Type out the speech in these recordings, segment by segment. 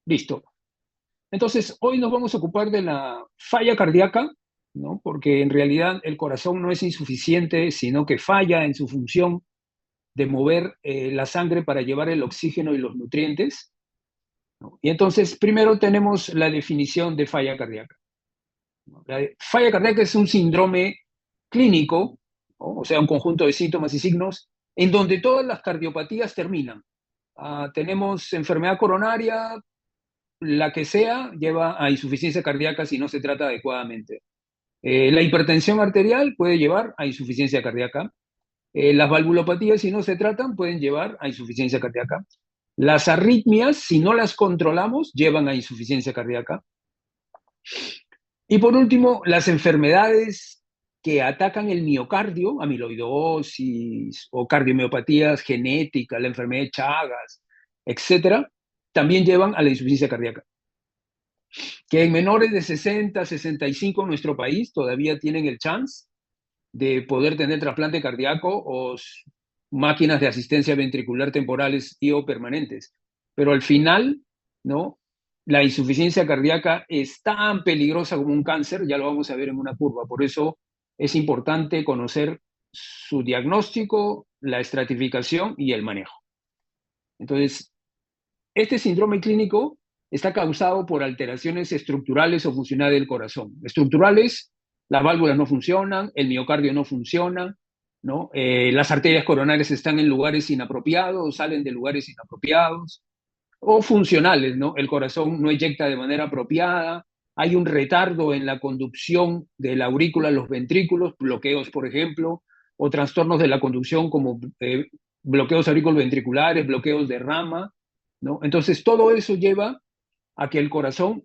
Listo. Entonces, hoy nos vamos a ocupar de la falla cardíaca, ¿no? Porque en realidad el corazón no es insuficiente, sino que falla en su función de mover la sangre para llevar el oxígeno y los nutrientes, ¿no? Y entonces, primero tenemos la definición de falla cardíaca, ¿no? La falla cardíaca es un síndrome clínico, ¿no? O sea, un conjunto de síntomas y signos en donde todas las cardiopatías terminan. Tenemos enfermedad coronaria, la que sea, lleva a insuficiencia cardíaca si no se trata adecuadamente. La hipertensión arterial puede llevar a insuficiencia cardíaca. Las valvulopatías, si no se tratan, pueden llevar a insuficiencia cardíaca. Las arritmias, si no las controlamos, llevan a insuficiencia cardíaca. Y por último, las enfermedades que atacan el miocardio, amiloidosis o cardiomiopatías genéticas, la enfermedad de Chagas, etcétera, también llevan a la insuficiencia cardíaca. Que en menores de 60, 65 en nuestro país todavía tienen el chance de poder tener trasplante cardíaco o máquinas de asistencia ventricular temporales y o permanentes. Pero al final, ¿no? La insuficiencia cardíaca es tan peligrosa como un cáncer, ya lo vamos a ver en una curva. Por eso es importante conocer su diagnóstico, la estratificación y el manejo. Entonces, este síndrome clínico está causado por alteraciones estructurales o funcionales del corazón. Estructurales, las válvulas no funcionan, el miocardio no funciona, ¿no? Las arterias coronarias están en lugares inapropiados, salen de lugares inapropiados, o funcionales, ¿no? El corazón no eyecta de manera apropiada, hay un retardo en la conducción de la aurícula a los ventrículos, bloqueos, por ejemplo, o trastornos de la conducción como bloqueos auriculoventriculares, bloqueos de rama, ¿no? Entonces, todo eso lleva a que el corazón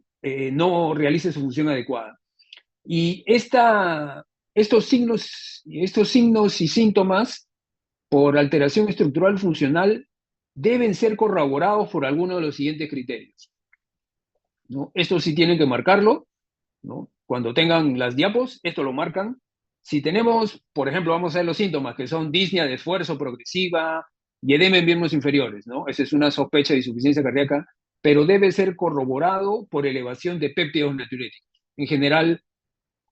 no realice su función adecuada. Y estos signos y síntomas por alteración estructural funcional deben ser corroborados por alguno de los siguientes criterios, ¿no? Esto sí tienen que marcarlo, ¿no? Cuando tengan las diapos, esto lo marcan. Si tenemos, por ejemplo, vamos a ver los síntomas, que son disnea de esfuerzo progresiva y edema en miembros inferiores, ¿no? Esa es una sospecha de insuficiencia cardíaca, pero debe ser corroborado por elevación de péptidos natriuréticos. En general,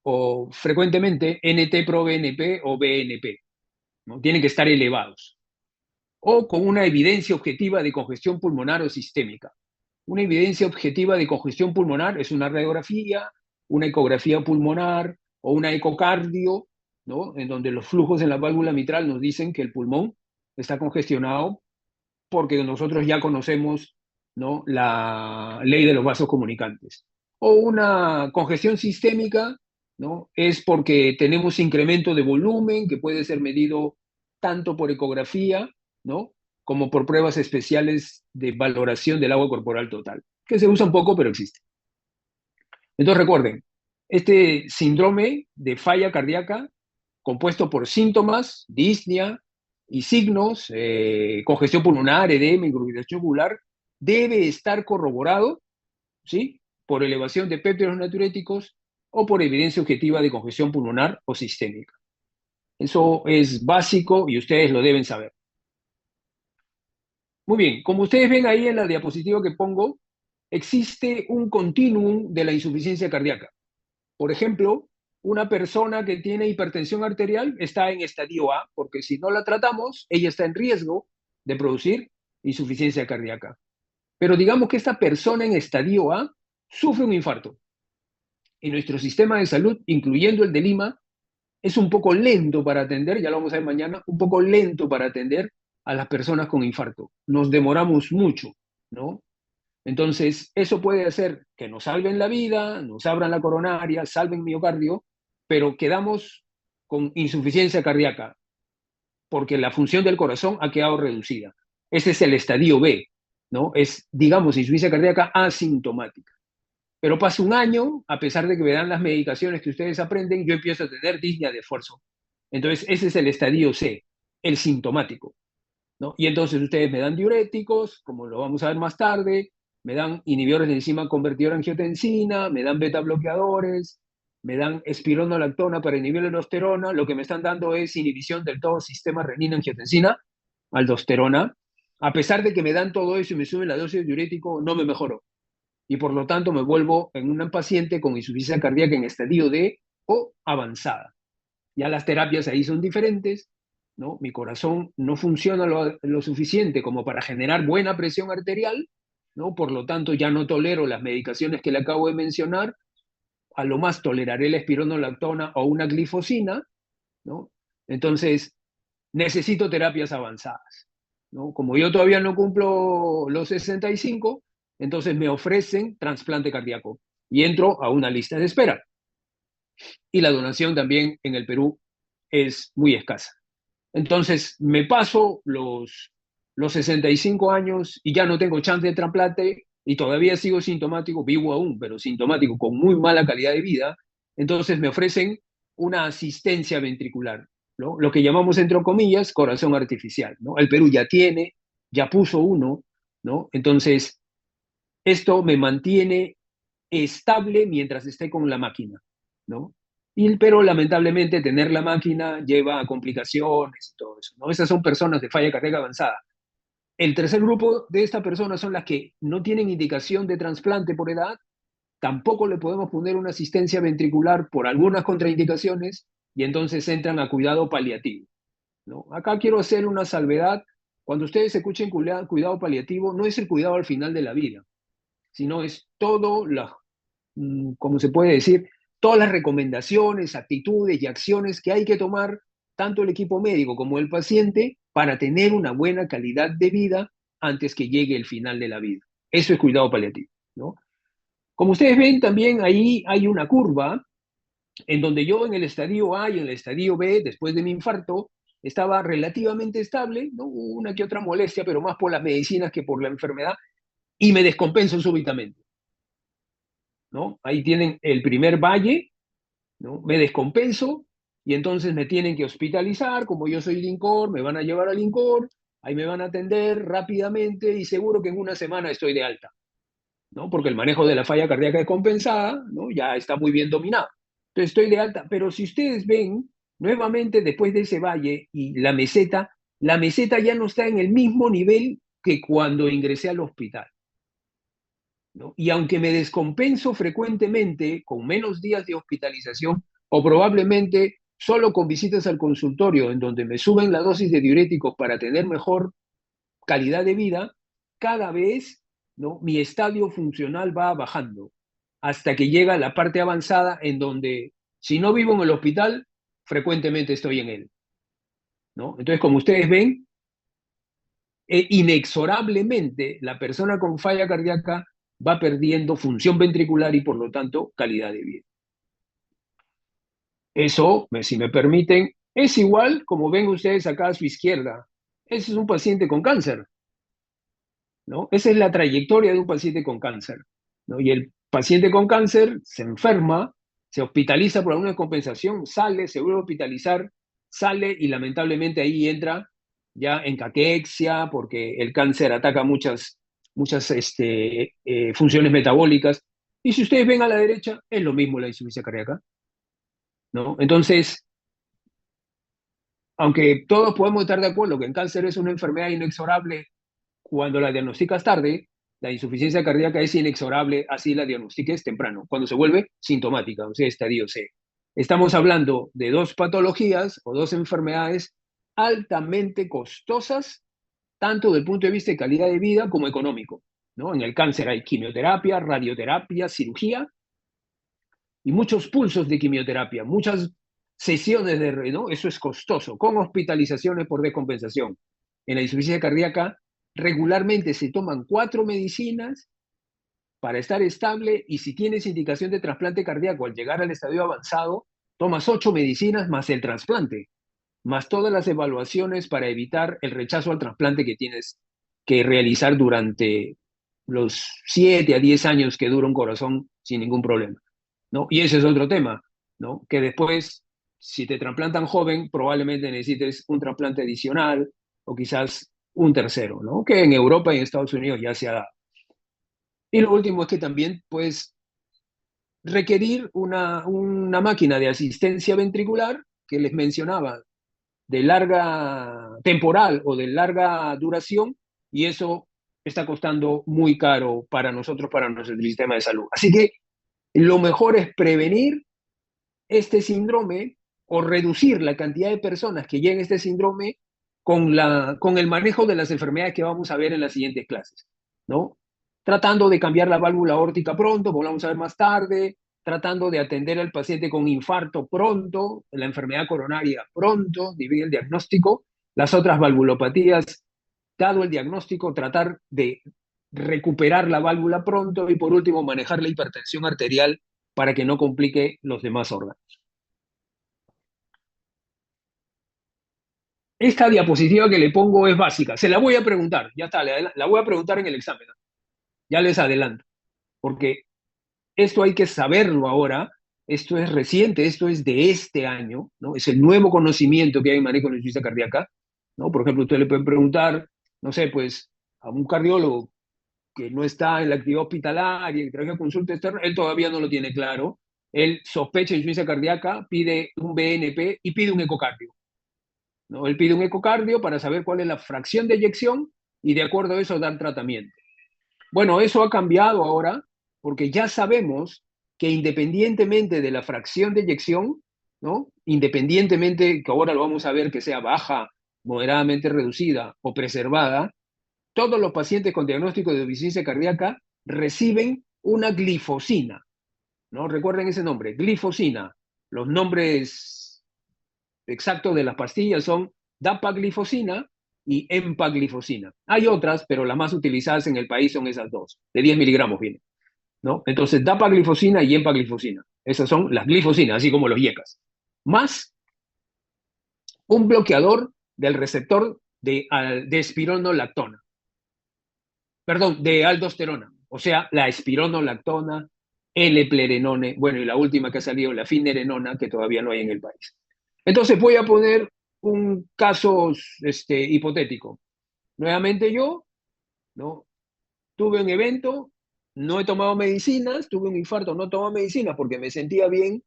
o frecuentemente, NT-proBNP o BNP, ¿no? Tienen que estar elevados. O con una evidencia objetiva de congestión pulmonar o sistémica. Una evidencia objetiva de congestión pulmonar es una radiografía, una ecografía pulmonar o una ecocardio, ¿no? En donde los flujos en la válvula mitral nos dicen que el pulmón está congestionado porque nosotros ya conocemos, ¿no? La ley de los vasos comunicantes. O una congestión sistémica, ¿no? Es porque tenemos incremento de volumen que puede ser medido tanto por ecografía, ¿no? Como por pruebas especiales de valoración del agua corporal total, que se usa un poco, pero existe. Entonces recuerden, este síndrome de falla cardíaca, compuesto por síntomas, disnea y signos, congestión pulmonar, edema, ingurgitación jugular, debe estar corroborado, ¿sí? Por elevación de péptidos natriuréticos o por evidencia objetiva de congestión pulmonar o sistémica. Eso es básico y ustedes lo deben saber. Muy bien, como ustedes ven ahí en la diapositiva que pongo, existe un continuum de la insuficiencia cardíaca. Por ejemplo, una persona que tiene hipertensión arterial está en estadio A, porque si no la tratamos, ella está en riesgo de producir insuficiencia cardíaca. Pero digamos que esta persona en estadio A sufre un infarto. Y nuestro sistema de salud, incluyendo el de Lima, es un poco lento para atender, ya lo vamos a ver mañana, un poco lento para atender a las personas con infarto. Nos demoramos mucho, ¿no? Entonces, eso puede hacer que nos salven la vida, nos abran la coronaria, salven miocardio, pero quedamos con insuficiencia cardíaca, porque la función del corazón ha quedado reducida. Ese es el estadio B, ¿no? Es, digamos, insuficiencia cardíaca asintomática. Pero pasa un año, a pesar de que me dan las medicaciones que ustedes aprenden, yo empiezo a tener disnea de esfuerzo. Entonces, ese es el estadio C, el sintomático, ¿no? Y entonces ustedes me dan diuréticos, como lo vamos a ver más tarde, me dan inhibidores de enzima convertidora angiotensina, me dan beta bloqueadores, me dan espironolactona para inhibir la aldosterona. Lo que me están dando es inhibición del todo sistema renina-angiotensina, aldosterona. A pesar de que me dan todo eso y me suben la dosis de diurético, no me mejoró. y por lo tanto me vuelvo en un paciente con insuficiencia cardíaca en estadio D o avanzada. Ya las terapias ahí son diferentes, ¿no? Mi corazón no funciona lo suficiente como para generar buena presión arterial, ¿no? Por lo tanto, ya no tolero las medicaciones que le acabo de mencionar, a lo más toleraré la espironolactona o una glifosina, ¿no? Entonces, necesito terapias avanzadas, ¿no? Como yo todavía no cumplo los 65, entonces me ofrecen trasplante cardíaco y entro a una lista de espera. Y la donación también en el Perú es muy escasa. Entonces, me paso los 65 años y ya no tengo chance de trasplante y todavía sigo sintomático, vivo aún, pero sintomático, con muy mala calidad de vida. Entonces, me ofrecen una asistencia ventricular, ¿no? Lo que llamamos, entre comillas, corazón artificial, ¿no? El Perú ya tiene, ya puso uno, ¿no? Entonces, esto me mantiene estable mientras esté con la máquina, ¿no? Pero lamentablemente tener la máquina lleva a complicaciones y todo eso, ¿no? Esas son personas de falla cardíaca avanzada. El tercer grupo de estas personas son las que no tienen indicación de trasplante por edad, tampoco le podemos poner una asistencia ventricular por algunas contraindicaciones y entonces entran a cuidado paliativo, ¿no? Acá quiero hacer una salvedad. Cuando ustedes escuchen cuidado paliativo, no es el cuidado al final de la vida, sino es todo como se puede decir, todas las recomendaciones, actitudes y acciones que hay que tomar tanto el equipo médico como el paciente para tener una buena calidad de vida antes que llegue el final de la vida. Eso es cuidado paliativo, ¿no? Como ustedes ven, también ahí hay una curva en donde yo en el estadio A y en el estadio B, después de mi infarto, estaba relativamente estable, ¿no? Una que otra molestia, pero más por las medicinas que por la enfermedad, y me descompenso súbitamente, ¿no? Ahí tienen el primer valle, ¿no? Me descompenso y entonces me tienen que hospitalizar, como yo soy de INCOR, me van a llevar al INCOR, ahí me van a atender rápidamente y seguro que en una semana estoy de alta, ¿no? Porque el manejo de la falla cardíaca descompensada, ¿no? Ya está muy bien dominado. Entonces estoy de alta, pero si ustedes ven, nuevamente después de ese valle y la meseta ya no está en el mismo nivel que cuando ingresé al hospital, ¿no? Y aunque me descompenso frecuentemente con menos días de hospitalización o probablemente solo con visitas al consultorio en donde me suben la dosis de diuréticos para tener mejor calidad de vida, cada vez, ¿no? Mi estadio funcional va bajando hasta que llega la parte avanzada en donde si no vivo en el hospital, frecuentemente estoy en él, ¿no? Entonces, como ustedes ven, inexorablemente la persona con falla cardíaca va perdiendo función ventricular y por lo tanto calidad de vida. Eso, si me permiten, es igual como ven ustedes acá a su izquierda. Ese es un paciente con cáncer, ¿no? Esa es la trayectoria de un paciente con cáncer, ¿no? Y el paciente con cáncer se enferma, se hospitaliza por alguna compensación, sale, se vuelve a hospitalizar, sale y lamentablemente ahí entra ya en caquexia porque el cáncer ataca muchas funciones metabólicas. Y si ustedes ven a la derecha, es lo mismo la insuficiencia cardíaca, ¿no? Entonces, aunque todos podemos estar de acuerdo que el cáncer es una enfermedad inexorable cuando la diagnosticas tarde, la insuficiencia cardíaca es inexorable, así la diagnostiques temprano, cuando se vuelve sintomática, o sea, estadio C. Estamos hablando de dos patologías o dos enfermedades altamente costosas, tanto desde el punto de vista de calidad de vida como económico, ¿no? En el cáncer hay quimioterapia, radioterapia, cirugía y muchos pulsos de quimioterapia, muchas sesiones ¿no? Eso es costoso, con hospitalizaciones por descompensación. En la insuficiencia cardíaca regularmente se toman 4 medicinas para estar estable y si tienes indicación de trasplante cardíaco al llegar al estadio avanzado, tomas 8 medicinas más el trasplante, más todas las evaluaciones para evitar el rechazo al trasplante que tienes que realizar durante los 7 a 10 años que dura un corazón sin ningún problema, ¿no? Y ese es otro tema, ¿no? Que después, si te trasplantan joven, probablemente necesites un trasplante adicional o quizás un tercero, ¿no? Que en Europa y en Estados Unidos ya se ha dado. Y lo último es que también puedes requerir una máquina de asistencia ventricular que les mencionaba, de larga temporal o de larga duración, y eso está costando muy caro para nosotros, para nuestro sistema de salud. Así que lo mejor es prevenir este síndrome o reducir la cantidad de personas que llegan a este síndrome con el manejo de las enfermedades que vamos a ver en las siguientes clases, ¿no? Tratando de cambiar la válvula aórtica pronto, como vamos a ver más tarde, tratando de atender al paciente con infarto pronto, la enfermedad coronaria pronto, divide el diagnóstico, las otras valvulopatías, dado el diagnóstico, tratar de recuperar la válvula pronto y por último manejar la hipertensión arterial para que no complique los demás órganos. Esta diapositiva que le pongo es básica, se la voy a preguntar, ya está, la voy a preguntar en el examen, ya les adelanto, porque esto hay que saberlo ahora, esto es reciente, esto es de este año, ¿no? Es el nuevo conocimiento que hay en manejo de insuficiencia cardíaca, ¿no? Por ejemplo, usted le puede preguntar, no sé, pues a un cardiólogo que no está en la actividad hospitalaria, que trabaja consulta externa, él todavía no lo tiene claro, él sospecha insuficiencia cardíaca, pide un BNP y pide un ecocardio, ¿no? Él pide un ecocardio para saber cuál es la fracción de eyección y de acuerdo a eso dar tratamiento. Bueno, eso ha cambiado ahora porque ya sabemos que independientemente de la fracción de eyección, ¿no? Independientemente que ahora lo vamos a ver que sea baja, moderadamente reducida o preservada, todos los pacientes con diagnóstico de insuficiencia cardíaca reciben una glifosina, ¿no? Recuerden ese nombre, glifosina. Los nombres exactos de las pastillas son dapaglifosina y empaglifosina. Hay otras, pero las más utilizadas en el país son esas dos, de 10 miligramos viene, ¿no? Entonces, dapaglifosina y empaglifosina. Esas son las glifosinas, así como los IECAS. Más un bloqueador del receptor de espironolactona. Perdón, de aldosterona, o sea, la espironolactona, L-plerenone, bueno, y la última que ha salido, la finerenona, que todavía no hay en el país. Entonces voy a poner un caso hipotético. Nuevamente yo, ¿no? Tuve un evento, no he tomado medicinas, tuve un infarto, no tomo medicinas porque me sentía bien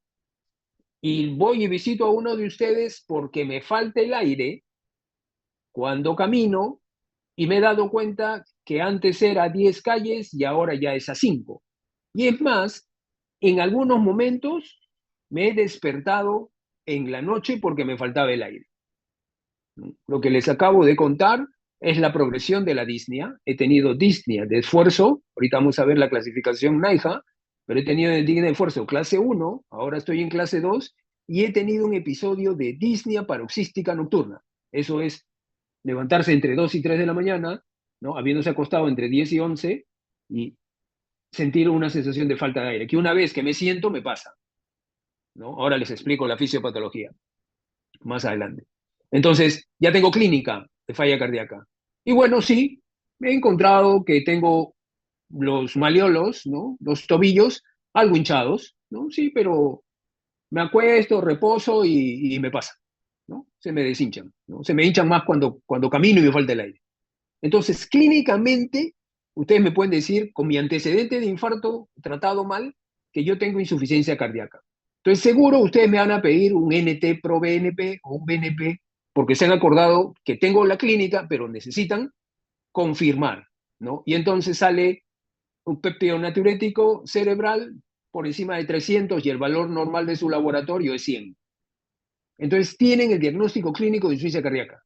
y voy y visito a uno de ustedes porque me falta el aire cuando camino y me he dado cuenta que antes era a 10 calles y ahora ya es a 5. Y es más, en algunos momentos me he despertado en la noche porque me faltaba el aire. Lo que les acabo de contar es la progresión de la disnea. He tenido disnea de esfuerzo, ahorita vamos a ver la clasificación NAIJA, pero he tenido disnea de esfuerzo clase 1, ahora estoy en clase 2, y he tenido un episodio de disnea paroxística nocturna. Eso es levantarse entre 2 y 3 de la mañana, ¿no? Habiéndose acostado entre 10 y 11 y sentir una sensación de falta de aire, que una vez que me siento me pasa, ¿no? Ahora les explico la fisiopatología más adelante. Entonces, ya tengo clínica de falla cardíaca. Y bueno, sí, me he encontrado que tengo los malleolos, ¿no? Los tobillos algo hinchados, ¿no? Sí, pero me acuesto, reposo y me pasa, ¿no? Se me deshinchan, ¿no? Se me hinchan más cuando camino y me falta el aire. Entonces, clínicamente, ustedes me pueden decir, con mi antecedente de infarto tratado mal, que yo tengo insuficiencia cardíaca. Entonces, seguro ustedes me van a pedir un NT pro BNP o un BNP, porque se han acordado que tengo la clínica, pero necesitan confirmar, ¿no? Y entonces sale un péptido natriurético cerebral por encima de 300 y el valor normal de su laboratorio es 100. Entonces, tienen el diagnóstico clínico de insuficiencia cardíaca.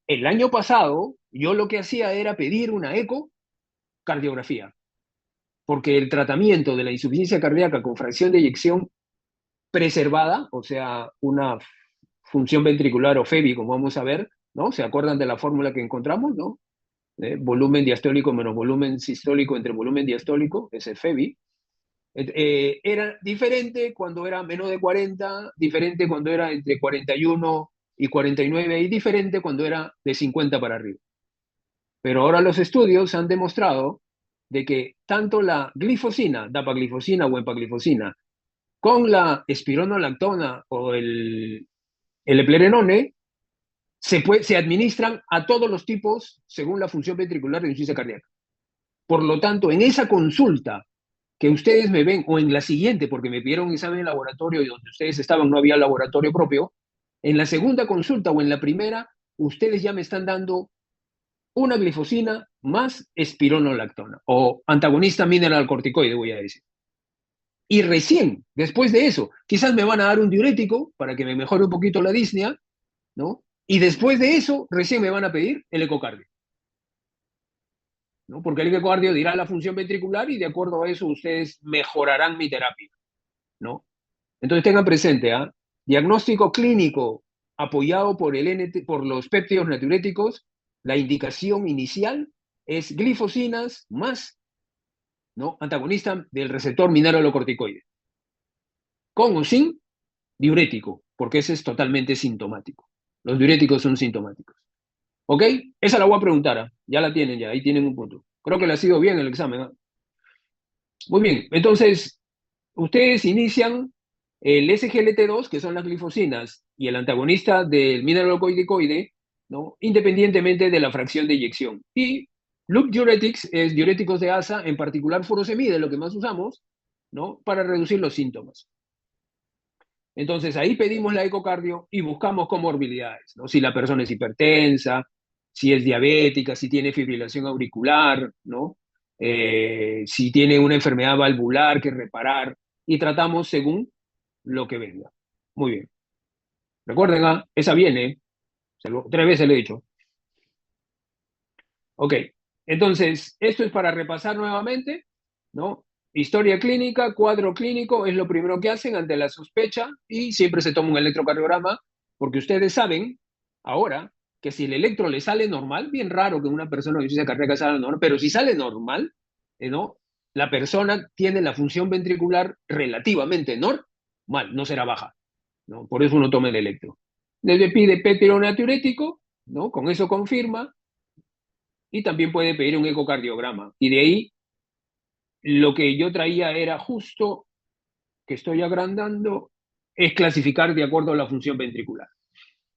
El año pasado, yo lo que hacía era pedir una ecocardiografía, porque el tratamiento de la insuficiencia cardíaca con fracción de eyección preservada, o sea, una función ventricular o FEBI, como vamos a ver, ¿no? ¿Se acuerdan de la fórmula que encontramos, no? Volumen diastólico menos volumen sistólico entre volumen diastólico, ese FEBI. Era diferente cuando era menos de 40, diferente cuando era entre 41 y 49 y diferente cuando era de 50 para arriba. Pero ahora los estudios han demostrado de que tanto la glifosina, dapaglifosina o empaglifosina, con la espironolactona o el eplerenone, se administran a todos los tipos según la función ventricular de insuficiencia cardíaca. Por lo tanto, en esa consulta que ustedes me ven, o en la siguiente, porque me pidieron un examen de laboratorio y donde ustedes estaban no había laboratorio propio, en la segunda consulta o en la primera, ustedes ya me están dando una glifosina más espironolactona, o antagonista mineralocorticoide, voy a decir. Y recién, después de eso, quizás me van a dar un diurético para que me mejore un poquito la disnea, ¿no? Y después de eso, recién me van a pedir el ecocardio, ¿no? Porque el ecocardio dirá la función ventricular y de acuerdo a eso ustedes mejorarán mi terapia, ¿no? Entonces tengan presente, ¿ah? Diagnóstico clínico apoyado por, el NT, por los péptidos natriuréticos, la indicación inicial es glifosinas más, ¿no? Antagonista del receptor mineralocorticoide, con o sin diurético, porque ese es totalmente sintomático. Los diuréticos son sintomáticos. ¿Ok? Esa la voy a preguntar, ¿ah? Ya la tienen, ya, ahí tienen un punto. Creo que le ha sido bien el examen, ¿ah? Muy bien, entonces, ustedes inician el SGLT2, que son las glifosinas, y el antagonista del mineralocorticoide, ¿no? Independientemente de la fracción de eyección. Y loop diuretics es diuréticos de asa, en particular furosemide, lo que más usamos, ¿no? Para reducir los síntomas. Entonces ahí pedimos la ecocardio y buscamos comorbilidades, ¿no? Si la persona es hipertensa, si es diabética, si tiene fibrilación auricular, ¿no? Si tiene una enfermedad valvular que reparar, y tratamos según lo que venga. Muy bien. Recuerden, esa viene, 3 veces le he dicho. Ok, entonces, esto es para repasar nuevamente, ¿no? Historia clínica, cuadro clínico, es lo primero que hacen ante la sospecha y siempre se toma un electrocardiograma porque ustedes saben ahora que si el electro le sale normal, bien raro que una persona con insuficiencia cardíaca salga normal, pero si sale normal, ¿no? La persona tiene la función ventricular relativamente normal, no será baja, ¿no? Por eso uno toma el electro. Le pide péptiro natriurético, ¿no? Con eso confirma, y también puede pedir un ecocardiograma. Y de ahí lo que yo traía era justo, que estoy agrandando, es clasificar de acuerdo a la función ventricular,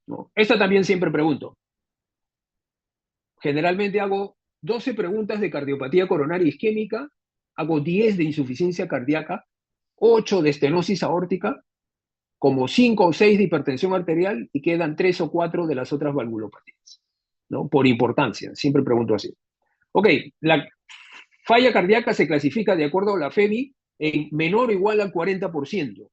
¿no? Esta también siempre pregunto. Generalmente hago 12 preguntas de cardiopatía coronaria isquémica, hago 10 de insuficiencia cardíaca, 8 de estenosis aórtica, como 5 o 6 de hipertensión arterial y quedan 3 o 4 de las otras valvulopatías, ¿no? Por importancia, siempre pregunto así. Ok, la falla cardíaca se clasifica de acuerdo a la FEBI en menor o igual al 40%,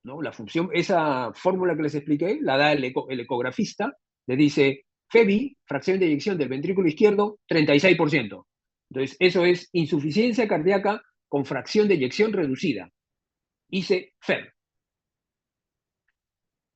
¿no? La función, esa fórmula que les expliqué, la da el ecografista, le dice FEBI, fracción de eyección del ventrículo izquierdo, 36%. Entonces, eso es insuficiencia cardíaca con fracción de eyección reducida. Hice FEB.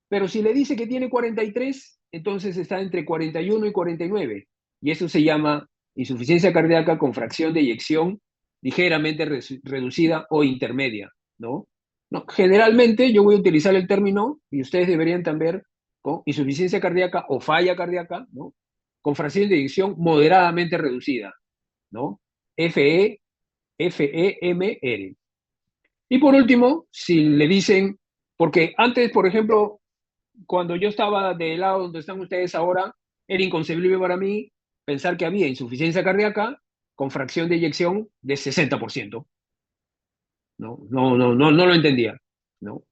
Pero si le dice que tiene 43, entonces está entre 41 y 49. Y eso se llama insuficiencia cardíaca con fracción de eyección ligeramente reducida o intermedia, ¿no? No, generalmente yo voy a utilizar el término, y ustedes deberían también, con insuficiencia cardíaca o falla cardíaca, ¿no? Con fracción de eyección moderadamente reducida, ¿no? FE, FEMR. Y por último, si le dicen, porque antes, por ejemplo, cuando yo estaba del lado donde están ustedes ahora, era inconcebible para mí pensar que había insuficiencia cardíaca con fracción de eyección de 60%. No lo entendía, ¿no?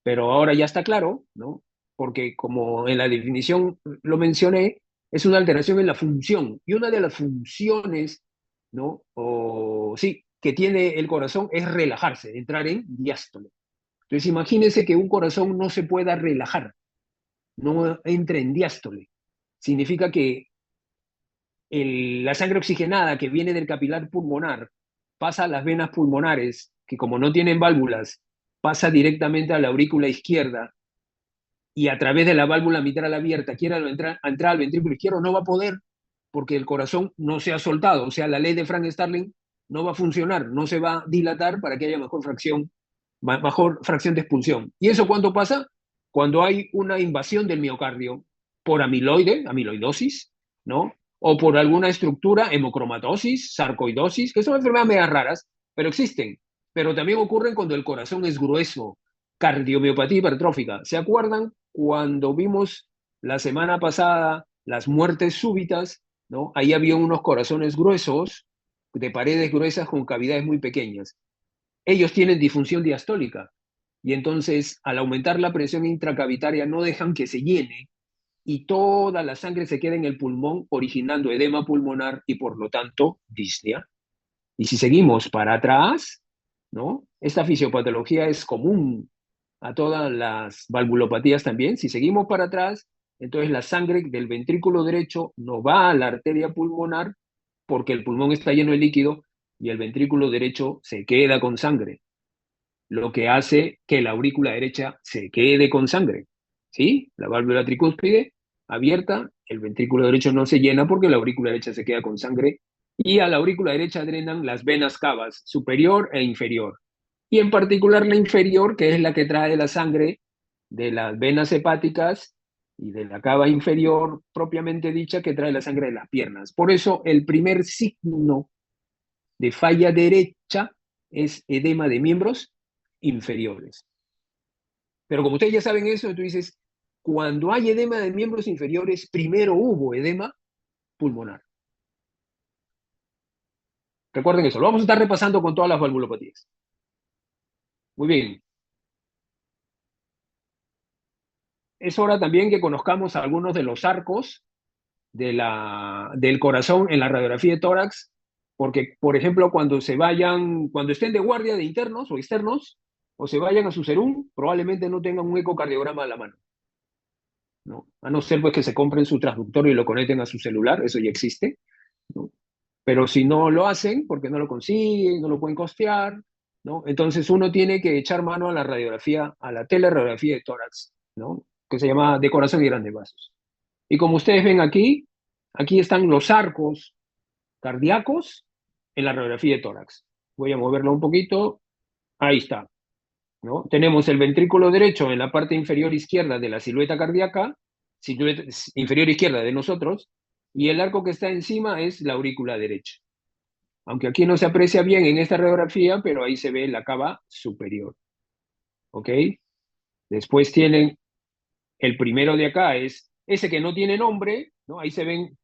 Pero ahora ya está claro, ¿no? Porque como en la definición lo mencioné, es una alteración en la función. Y una de las funciones, ¿no? O sí, que tiene el corazón es relajarse, entrar en diástole. Entonces imagínense que un corazón no se pueda relajar, no entra en diástole. Significa que la sangre oxigenada que viene del capilar pulmonar pasa a las venas pulmonares, que como no tienen válvulas, pasa directamente a la aurícula izquierda y a través de la válvula mitral abierta quiera entrar al ventrículo izquierdo, no va a poder porque el corazón no se ha soltado. O sea, la ley de Frank Starling no va a funcionar, no se va a dilatar para que haya mejor fracción de expulsión. ¿Y eso cuándo pasa? Cuando hay una invasión del miocardio por amiloidosis, ¿no? O por alguna estructura, hemocromatosis, sarcoidosis, que son enfermedades medias raras, pero existen. Pero también ocurren cuando el corazón es grueso, cardiomiopatía hipertrófica. ¿Se acuerdan cuando vimos la semana pasada las muertes súbitas, ¿no? Ahí había unos corazones gruesos, de paredes gruesas con cavidades muy pequeñas. Ellos tienen disfunción diastólica y entonces al aumentar la presión intracavitaria no dejan que se llene y toda la sangre se queda en el pulmón, originando edema pulmonar y por lo tanto disnea. Y si seguimos para atrás, ¿no? Esta fisiopatología es común a todas las valvulopatías también. Si seguimos para atrás, entonces la sangre del ventrículo derecho no va a la arteria pulmonar porque el pulmón está lleno de líquido y el ventrículo derecho se queda con sangre, lo que hace que la aurícula derecha se quede con sangre. ¿Sí? La válvula tricúspide abierta, el ventrículo derecho no se llena porque la aurícula derecha se queda con sangre y a la aurícula derecha drenan las venas cavas superior e inferior. Y en particular la inferior, que es la que trae la sangre de las venas hepáticas y de la cava inferior propiamente dicha, que trae la sangre de las piernas. Por eso el primer signo de falla derecha es edema de miembros inferiores. Pero como ustedes ya saben eso, tú dices, cuando hay edema de miembros inferiores, primero hubo edema pulmonar. Recuerden eso, lo vamos a estar repasando con todas las valvulopatías. Muy bien. Es hora también que conozcamos algunos de los arcos del corazón en la radiografía de tórax, porque, por ejemplo, cuando estén de guardia de internos o externos, o se vayan a su serum, probablemente no tengan un ecocardiograma a la mano, ¿no? A no ser pues que se compren su transductor y lo conecten a su celular, eso ya existe, ¿no? Pero si no lo hacen, porque no lo consiguen, no lo pueden costear, ¿no? Entonces uno tiene que echar mano a la radiografía, a la teleradiografía de tórax, ¿no? Que se llama de corazón y grandes vasos. Y como ustedes ven aquí, aquí están los arcos cardíacos en la radiografía de tórax. Voy a moverlo un poquito. Ahí está, ¿no? Tenemos el ventrículo derecho en la parte inferior izquierda de la silueta cardíaca, silueta inferior izquierda de nosotros, y el arco que está encima es la aurícula derecha. Aunque aquí no se aprecia bien en esta radiografía, pero ahí se ve la cava superior. ¿Ok? Después tienen el primero de acá, es ese que no tiene nombre, ¿no? Ahí se ven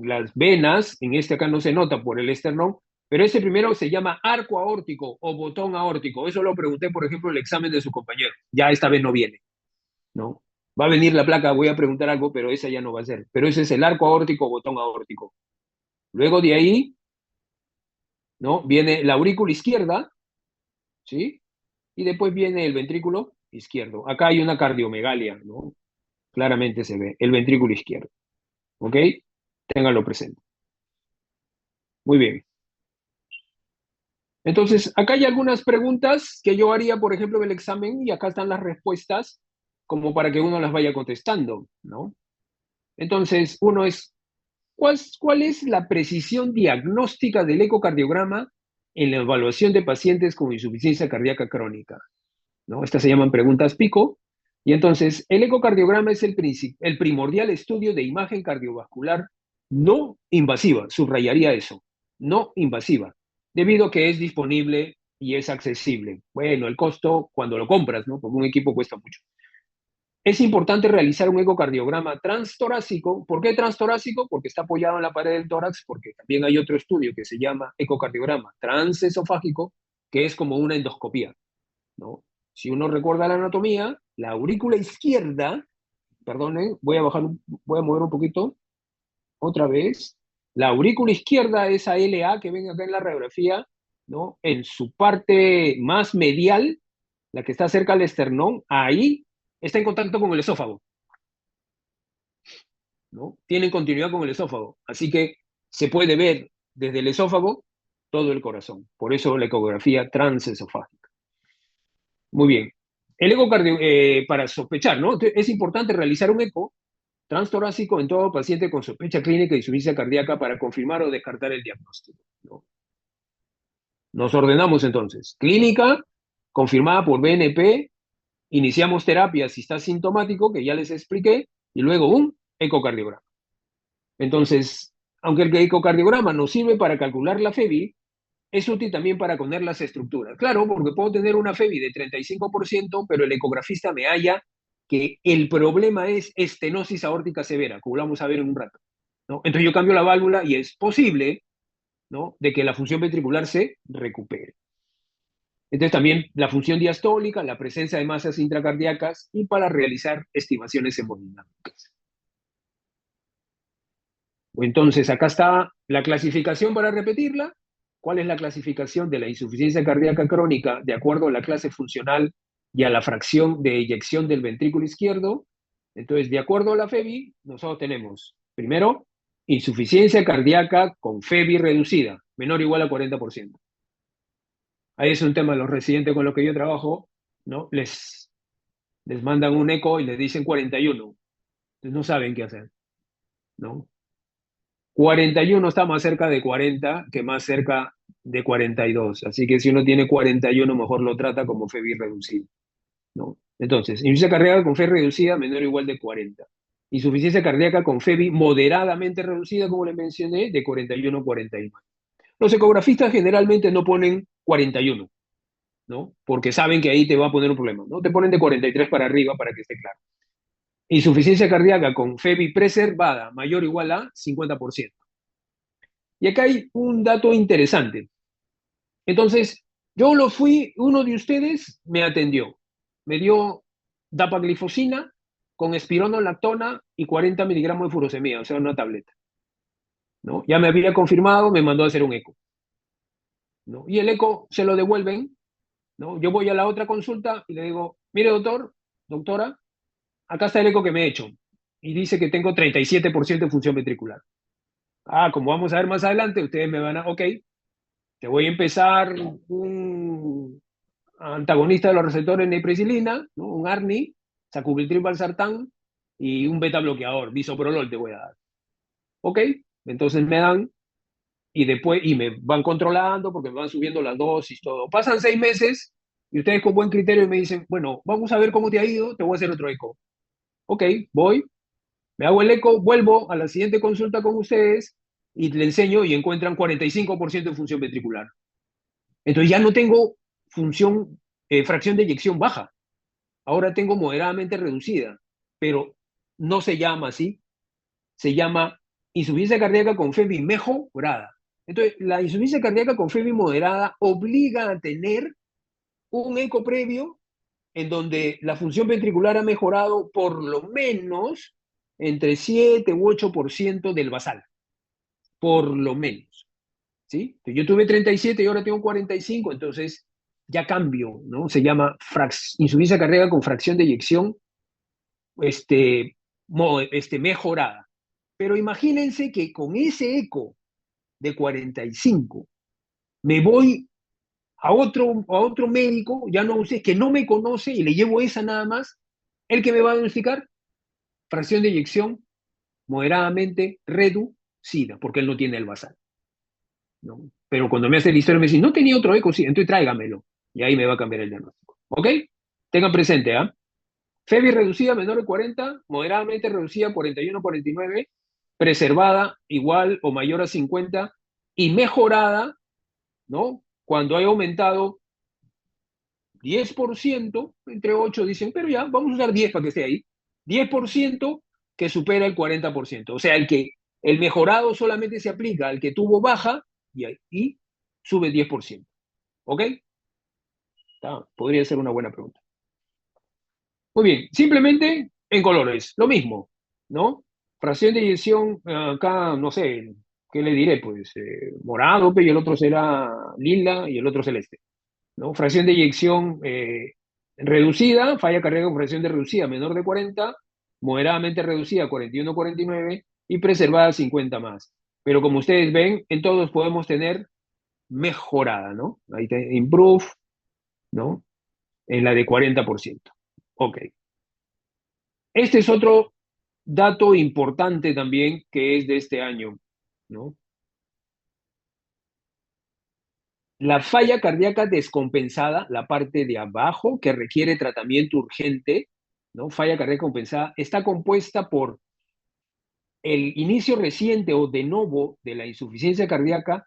las venas, en este acá no se nota por el esternón, pero ese primero se llama arco aórtico o botón aórtico. Eso lo pregunté, por ejemplo, en el examen de su compañero. Ya esta vez no viene, ¿no? Va a venir la placa, voy a preguntar algo, pero esa ya no va a ser. Pero ese es el arco aórtico o botón aórtico. Luego de ahí, ¿no? Viene la aurícula izquierda, ¿sí? Y después viene el ventrículo izquierdo. Acá hay una cardiomegalia, ¿no? Claramente se ve el ventrículo izquierdo, ¿ok? Ténganlo presente. Muy bien. Entonces, acá hay algunas preguntas que yo haría, por ejemplo, en el examen, y acá están las respuestas, como para que uno las vaya contestando, ¿no? Entonces, uno es, ¿cuál es la precisión diagnóstica del ecocardiograma en la evaluación de pacientes con insuficiencia cardíaca crónica? ¿No? Estas se llaman preguntas pico. Y entonces, el ecocardiograma es el primordial estudio de imagen cardiovascular no invasiva, subrayaría eso, no invasiva, debido a que es disponible y es accesible. Bueno, el costo cuando lo compras, ¿no? Porque un equipo cuesta mucho. Es importante realizar un ecocardiograma transtorácico. ¿Por qué transtorácico? Porque está apoyado en la pared del tórax, porque también hay otro estudio que se llama ecocardiograma transesofágico, que es como una endoscopía, ¿no? Si uno recuerda la anatomía, la aurícula izquierda, perdonen, voy a mover un poquito, otra vez, la aurícula izquierda, esa LA que ven acá en la radiografía, ¿no? En su parte más medial, la que está cerca del esternón, ahí está en contacto con el esófago, ¿no? Tienen continuidad con el esófago, así que se puede ver desde el esófago todo el corazón. Por eso la ecografía transesofágica. Muy bien. El ecocardio, para sospechar, ¿no? Es importante realizar un eco transtorácico en todo paciente con sospecha clínica de insuficiencia cardíaca para confirmar o descartar el diagnóstico, ¿no? Nos ordenamos entonces. Clínica, confirmada por BNP, iniciamos terapia si está sintomático, que ya les expliqué, y luego un ecocardiograma. Entonces, aunque el ecocardiograma nos sirve para calcular la FEBI, es útil también para poner las estructuras. Claro, porque puedo tener una FEBI de 35%, pero el ecografista me halla que el problema es estenosis aórtica severa, como lo vamos a ver en un rato, ¿no? Entonces yo cambio la válvula y es posible, ¿no?, de que la función ventricular se recupere. Entonces también la función diastólica, la presencia de masas intracardíacas y para realizar estimaciones hemodinámicas. Entonces acá está la clasificación para repetirla. ¿Cuál es la clasificación de la insuficiencia cardíaca crónica de acuerdo a la clase funcional y a la fracción de eyección del ventrículo izquierdo? Entonces, de acuerdo a la FEBI, nosotros tenemos, primero, insuficiencia cardíaca con FEBI reducida, menor o igual a 40%. Ahí es un tema de los residentes con los que yo trabajo, ¿no? Les mandan un eco y les dicen 41. Entonces no saben qué hacer, ¿no? 41 está más cerca de 40 que más cerca de 42. Así que si uno tiene 41, mejor lo trata como FEBI reducido, ¿no? Entonces, insuficiencia cardíaca con FEBI reducida menor o igual de 40. Insuficiencia cardíaca con FEBI moderadamente reducida, como le mencioné, de 41 a 49. Los ecografistas generalmente no ponen 41, ¿no? Porque saben que ahí te va a poner un problema, ¿no? Te ponen de 43 para arriba para que esté claro. Insuficiencia cardíaca con FEBI preservada mayor o igual a 50%. Y acá hay un dato interesante. Entonces, yo lo fui, uno de ustedes me atendió, me dio dapaglifosina con espironolactona y 40 miligramos de furosemida, o sea, una tableta, ¿no? Ya me había confirmado, me mandó a hacer un eco, ¿no? Y el eco se lo devuelven, ¿no? Yo voy a la otra consulta y le digo, mire doctor, doctora, acá está el eco que me he hecho y dice que tengo 37% de función ventricular. Ah, como vamos a ver más adelante, ustedes me van a, ok, te voy a empezar un antagonista de los receptores neprisilina, ¿no? Un ARNI, sacubitril valsartán y un beta bloqueador, bisoprolol te voy a dar. Ok, entonces me dan y después y me van controlando porque me van subiendo las dosis, todo. Pasan 6 meses y ustedes con buen criterio me dicen, bueno, vamos a ver cómo te ha ido, te voy a hacer otro eco. Ok, voy, me hago el eco, vuelvo a la siguiente consulta con ustedes y le enseño y encuentran 45% de función ventricular. Entonces ya no tengo función, fracción de eyección baja. Ahora tengo moderadamente reducida, pero no se llama así, se llama insuficiencia cardíaca con FEBI mejorada. Entonces, la insuficiencia cardíaca con FEBI moderada obliga a tener un eco previo en donde la función ventricular ha mejorado por lo menos entre 7 u 8% del basal, por lo menos. ¿Sí? Yo tuve 37 y ahora tengo 45, entonces ya cambio, ¿no? Se llama insuficiencia cardíaca con fracción de eyección mejorada. Pero imagínense que con ese eco de 45 me voy a otro médico, ya no sé, que no me conoce y le llevo esa nada más, el que me va a diagnosticar fracción de eyección moderadamente reducida, porque él no tiene el basal, ¿no? Pero cuando me hace la historia me dice, no tenía otro eco, sí, entonces tráigamelo. Y ahí me va a cambiar el diagnóstico. ¿Ok? Tengan presente, ¿ah? FEBI reducida menor de 40, moderadamente reducida 41-49, preservada igual o mayor a 50 y mejorada, ¿no? Cuando haya aumentado 10%, entre 8 dicen, pero ya, vamos a usar 10 para que esté ahí, 10% que supera el 40%. O sea, el mejorado solamente se aplica al que tuvo baja y sube 10%. ¿Ok? Podría ser una buena pregunta. Muy bien, simplemente en colores, lo mismo, ¿no? Fracción de eyección, acá, no sé, ¿qué le diré? Pues morado, y el otro será lila y el otro celeste, ¿no? Fracción de eyección reducida, falla cardíaca con fracción de reducida menor de 40, moderadamente reducida 41-49 y preservada 50 más. Pero como ustedes ven, en todos podemos tener mejorada, ¿no? Ahí está, improve, ¿no? En la de 40%. Ok. Este es otro dato importante también que es de este año, ¿no? La falla cardíaca descompensada, la parte de abajo que requiere tratamiento urgente, ¿no? Falla cardíaca compensada, está compuesta por el inicio reciente o de novo de la insuficiencia cardíaca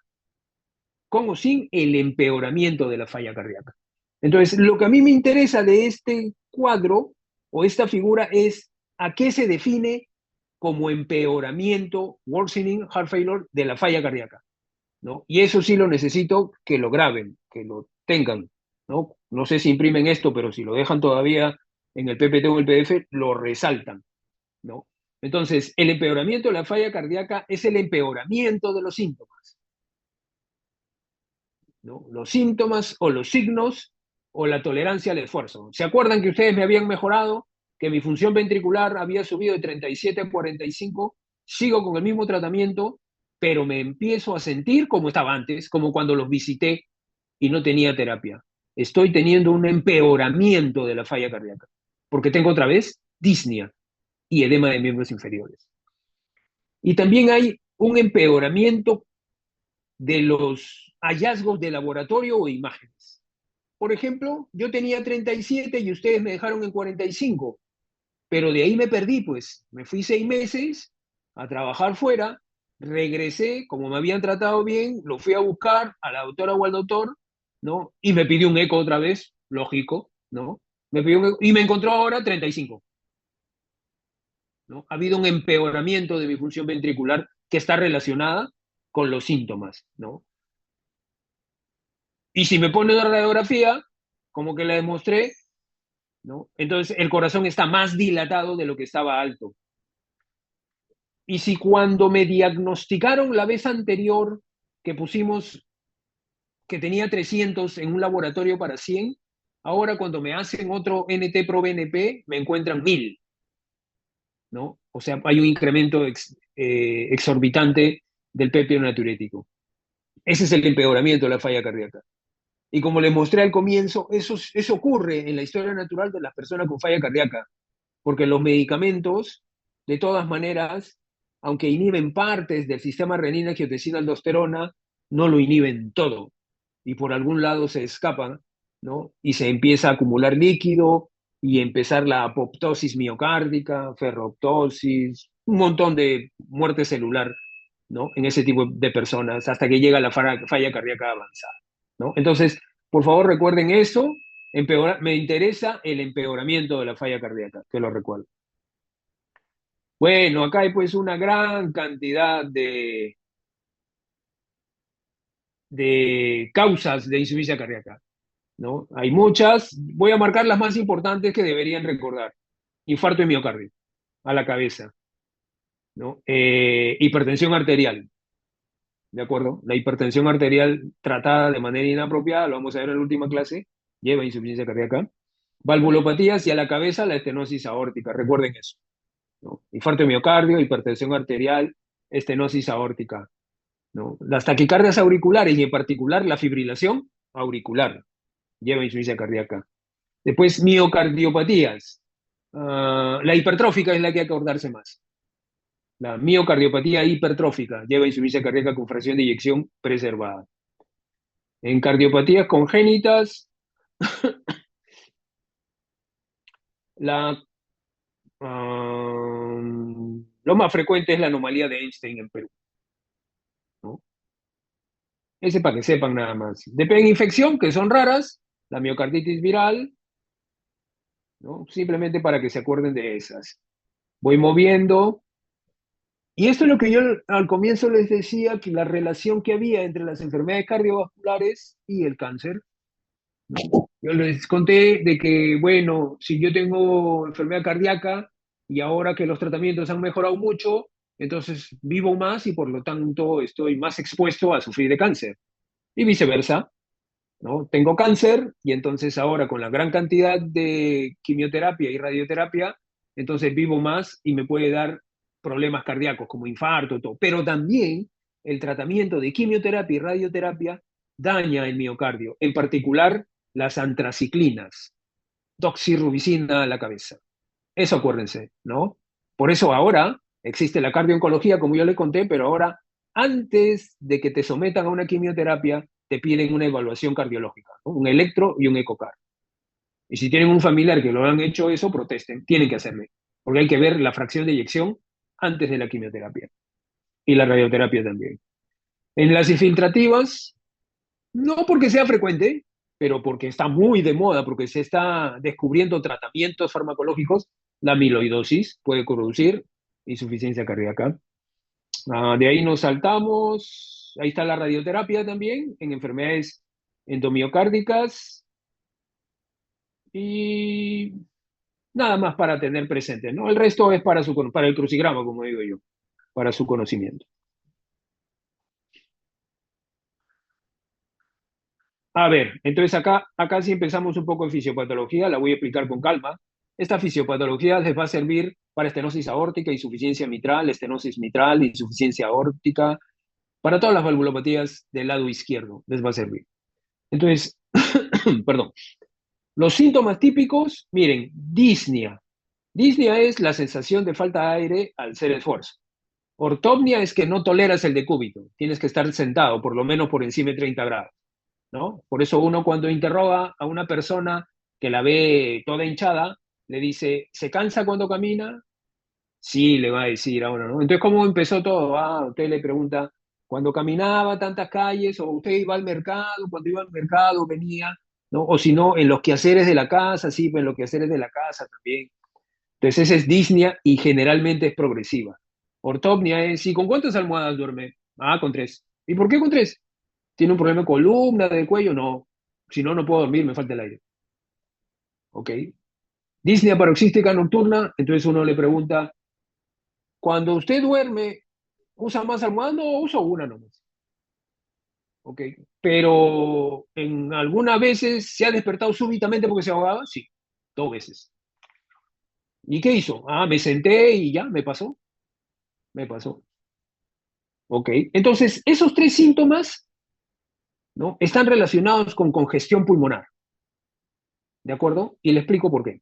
con o sin el empeoramiento de la falla cardíaca. Entonces, lo que a mí me interesa de este cuadro o esta figura es a qué se define como empeoramiento, worsening heart failure de la falla cardíaca, ¿no? Y eso sí lo necesito que lo graben, que lo tengan. ¿no? No sé si imprimen esto, pero si lo dejan todavía en el PPT o el PDF, lo resaltan, ¿no? Entonces, el empeoramiento de la falla cardíaca es el empeoramiento de los síntomas, ¿no? Los síntomas o los signos o la tolerancia al esfuerzo. ¿Se acuerdan que ustedes me habían mejorado? Que mi función ventricular había subido de 37 a 45, sigo con el mismo tratamiento, pero me empiezo a sentir como estaba antes, como cuando los visité y no tenía terapia. Estoy teniendo un empeoramiento de la falla cardíaca, porque tengo otra vez disnea y edema de miembros inferiores. Y también hay un empeoramiento de los hallazgos de laboratorio o imágenes. Por ejemplo, yo tenía 37 y ustedes me dejaron en 45, pero de ahí me perdí, pues me fui 6 meses a trabajar fuera, regresé, como me habían tratado bien, lo fui a buscar a la doctora o al doctor, ¿no? Y me pidió un eco otra vez, lógico, ¿no? Me pidió un eco, y me encontró ahora 35, ¿no? Ha habido un empeoramiento de mi función ventricular que está relacionada con los síntomas, ¿no? Y si me pone una radiografía, como que la demostré, ¿no? Entonces el corazón está más dilatado de lo que estaba alto. Y si cuando me diagnosticaron la vez anterior que pusimos que tenía 300 en un laboratorio para 100, ahora cuando me hacen otro NT-proBNP me encuentran 1000, ¿no? O sea, hay un incremento exorbitante del péptide natriurético. Ese es el empeoramiento de la falla cardíaca. Y como les mostré al comienzo, eso ocurre en la historia natural de las personas con falla cardíaca, porque los medicamentos, de todas maneras, aunque inhiben partes del sistema renina, angiotensina, aldosterona, no lo inhiben todo. Y por algún lado se escapan, ¿no? Y se empieza a acumular líquido y empezar la apoptosis miocárdica, ferroptosis, un montón de muerte celular, ¿no? En ese tipo de personas, hasta que llega la falla cardíaca avanzada, ¿no? Entonces, por favor, recuerden eso. Me interesa el empeoramiento de la falla cardíaca, que lo recuerdo. Bueno, acá hay pues una gran cantidad de causas de insuficiencia cardíaca, ¿no? Hay muchas, voy a marcar las más importantes que deberían recordar. Infarto de miocardio, a la cabeza, ¿no? Hipertensión arterial, ¿de acuerdo? La hipertensión arterial tratada de manera inapropiada, lo vamos a ver en la última clase, lleva insuficiencia cardíaca. Valvulopatías y a la cabeza la estenosis aórtica, recuerden eso, ¿no? Infarto de miocardio, hipertensión arterial, estenosis aórtica, ¿no? Las taquicardias auriculares y en particular la fibrilación auricular lleva insuficiencia cardíaca. Después, miocardiopatías. La hipertrófica es la que hay que acordarse más. La miocardiopatía hipertrófica lleva insuficiencia cardíaca con fracción de eyección preservada. En cardiopatías congénitas, la, lo más frecuente es la anomalía de Einstein en Perú, ¿no? Ese para que sepan nada más. Depende de infección, que son raras, la miocarditis viral, ¿no? Simplemente para que se acuerden de esas. Voy moviendo. Y esto es lo que yo al comienzo les decía, que la relación que había entre las enfermedades cardiovasculares y el cáncer. Yo les conté de que, bueno, si yo tengo enfermedad cardíaca y ahora que los tratamientos han mejorado mucho, entonces vivo más y por lo tanto estoy más expuesto a sufrir de cáncer. Y viceversa, ¿no? Tengo cáncer y entonces ahora con la gran cantidad de quimioterapia y radioterapia, entonces vivo más y me puede dar problemas cardíacos como infarto, todo. Pero también el tratamiento de quimioterapia y radioterapia daña el miocardio, en particular las antraciclinas, doxirubicina a la cabeza. Eso acuérdense, ¿no? Por eso ahora existe la cardiooncología, como yo le conté, pero ahora, antes de que te sometan a una quimioterapia, te piden una evaluación cardiológica, ¿no? Un electro y un ecocar. Y si tienen un familiar que lo han hecho eso, protesten, tienen que hacerle, porque hay que ver la fracción de eyección antes de la quimioterapia y la radioterapia también. En las infiltrativas, no porque sea frecuente, pero porque está muy de moda, porque se está descubriendo tratamientos farmacológicos, la amiloidosis puede producir insuficiencia cardíaca. De ahí nos saltamos, ahí está la radioterapia también, en enfermedades endomiocárdicas, Y nada más para tener presente, ¿no? El resto es para el crucigrama, como digo yo, para su conocimiento. A ver, entonces acá sí empezamos un poco en fisiopatología, la voy a explicar con calma. Esta fisiopatología les va a servir para estenosis aórtica, insuficiencia mitral, insuficiencia aórtica, para todas las valvulopatías del lado izquierdo les va a servir. Entonces, perdón, los síntomas típicos, miren, disnea. Disnea es la sensación de falta de aire al hacer esfuerzo. Ortopnia es que no toleras el decúbito, tienes que estar sentado por lo menos por encima de 30 grados, ¿no? Por eso uno cuando interroga a una persona que la ve toda hinchada, le dice, ¿se cansa cuando camina? Sí, le va a decir ahora, ¿no? Entonces, ¿cómo empezó todo? Usted le pregunta, cuando caminaba tantas calles, o usted iba al mercado, cuando iba al mercado venía, ¿no? O si no, en los quehaceres de la casa, sí, pues en los quehaceres de la casa también. Entonces, esa es disnea y generalmente es progresiva. Ortopnia es, ¿y con cuántas almohadas duerme? Con tres. ¿Y por qué con tres? ¿Tiene un problema de columna, de cuello? No. Si no, no puedo dormir, me falta el aire. ¿Ok? Disnea paroxística nocturna, entonces uno le pregunta, cuando usted duerme, ¿usa más almohadas? No, uso una nomás. ¿Ok? Pero en algunas veces se ha despertado súbitamente porque se ahogaba, sí, dos veces. ¿Y qué hizo? Me senté y ya, me pasó, me pasó. ¿Ok? Entonces, esos tres síntomas, ¿no? Están relacionados con congestión pulmonar, ¿de acuerdo? Y le explico por qué.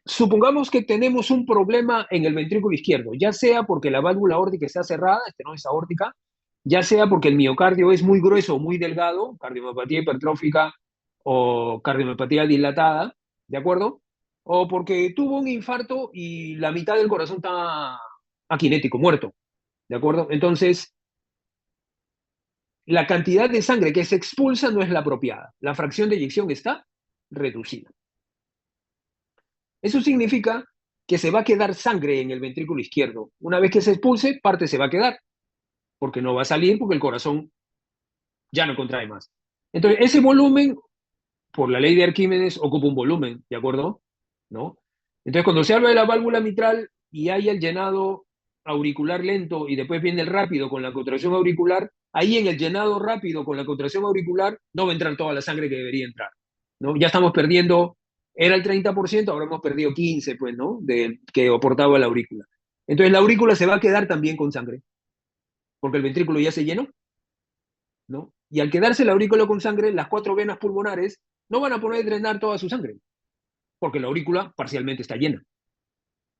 Supongamos que tenemos un problema en el ventrículo izquierdo, ya sea porque la válvula aórtica está cerrada, estenosis aórtica, ya sea porque el miocardio es muy grueso o muy delgado, cardiomiopatía hipertrófica o cardiomiopatía dilatada, ¿de acuerdo? O porque tuvo un infarto y la mitad del corazón está aquinético, muerto, ¿de acuerdo? Entonces, la cantidad de sangre que se expulsa no es la apropiada, la fracción de eyección está reducida. Eso significa que se va a quedar sangre en el ventrículo izquierdo. Una vez que se expulse, parte se va a quedar, porque no va a salir porque el corazón ya no contrae más. Entonces, ese volumen, por la ley de Arquímedes, ocupa un volumen, ¿de acuerdo? ¿No? Entonces, cuando se habla de la válvula mitral y hay el llenado auricular lento y después viene el rápido con la contracción auricular, ahí en el llenado rápido con la contracción auricular no va a entrar toda la sangre que debería entrar, ¿no? Ya estamos perdiendo, era el 30%, ahora hemos perdido 15%, pues, ¿no? Que aportaba la aurícula. Entonces la aurícula se va a quedar también con sangre, porque el ventrículo ya se llenó, ¿no? Y al quedarse la aurícula con sangre, las cuatro venas pulmonares no van a poder drenar toda su sangre, porque la aurícula parcialmente está llena,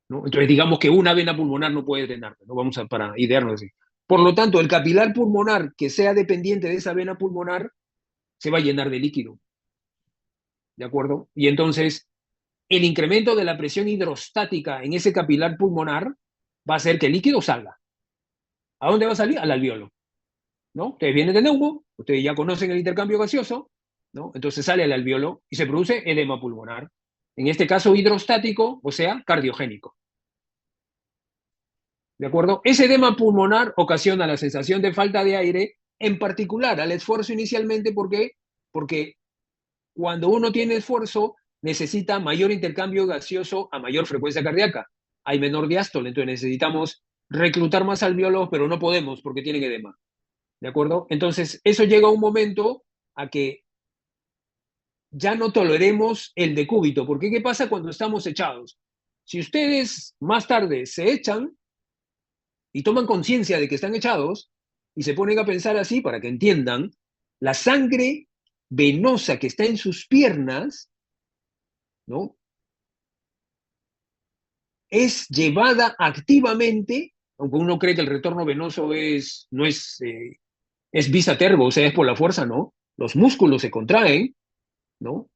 ¿no? Entonces digamos que una vena pulmonar no puede drenar, ¿no? Vamos a para idearnos así. Por lo tanto, el capilar pulmonar que sea dependiente de esa vena pulmonar se va a llenar de líquido, ¿de acuerdo? Y entonces el incremento de la presión hidrostática en ese capilar pulmonar va a hacer que el líquido salga. ¿A dónde va a salir? Al alveolo, ¿no? Ustedes vienen de neumo, ustedes ya conocen el intercambio gaseoso, ¿no? Entonces sale al alveolo y se produce edema pulmonar. En este caso hidrostático, o sea, cardiogénico. ¿De acuerdo? Ese edema pulmonar ocasiona la sensación de falta de aire, en particular al esfuerzo inicialmente, ¿por qué? Porque cuando uno tiene esfuerzo, necesita mayor intercambio gaseoso a mayor frecuencia cardíaca. Hay menor diástole, entonces necesitamos reclutar más alvéolos, pero no podemos porque tienen edema. ¿De acuerdo? Entonces, eso llega a un momento a que ya no toleremos el decúbito, porque ¿qué pasa cuando estamos echados? Si ustedes más tarde se echan y toman conciencia de que están echados y se ponen a pensar así para que entiendan, la sangre venosa que está en sus piernas, ¿no? Es llevada activamente, aunque uno cree que el retorno venoso no es vis a tergo, o sea, es por la fuerza, ¿no? Los músculos se contraen, ¿no?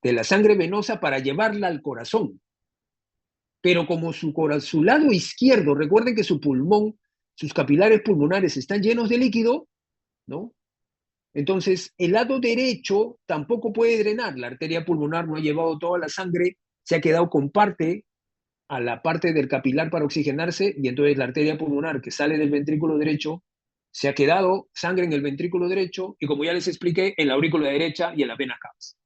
De la sangre venosa para llevarla al corazón. Pero como su lado izquierdo, recuerden que su pulmón, sus capilares pulmonares están llenos de líquido, ¿no? Entonces, el lado derecho tampoco puede drenar. La arteria pulmonar no ha llevado toda la sangre, se ha quedado con parte a la parte del capilar para oxigenarse y entonces la arteria pulmonar que sale del ventrículo derecho se ha quedado sangre en el ventrículo derecho y como ya les expliqué, en la aurícula derecha y en las venas cavas.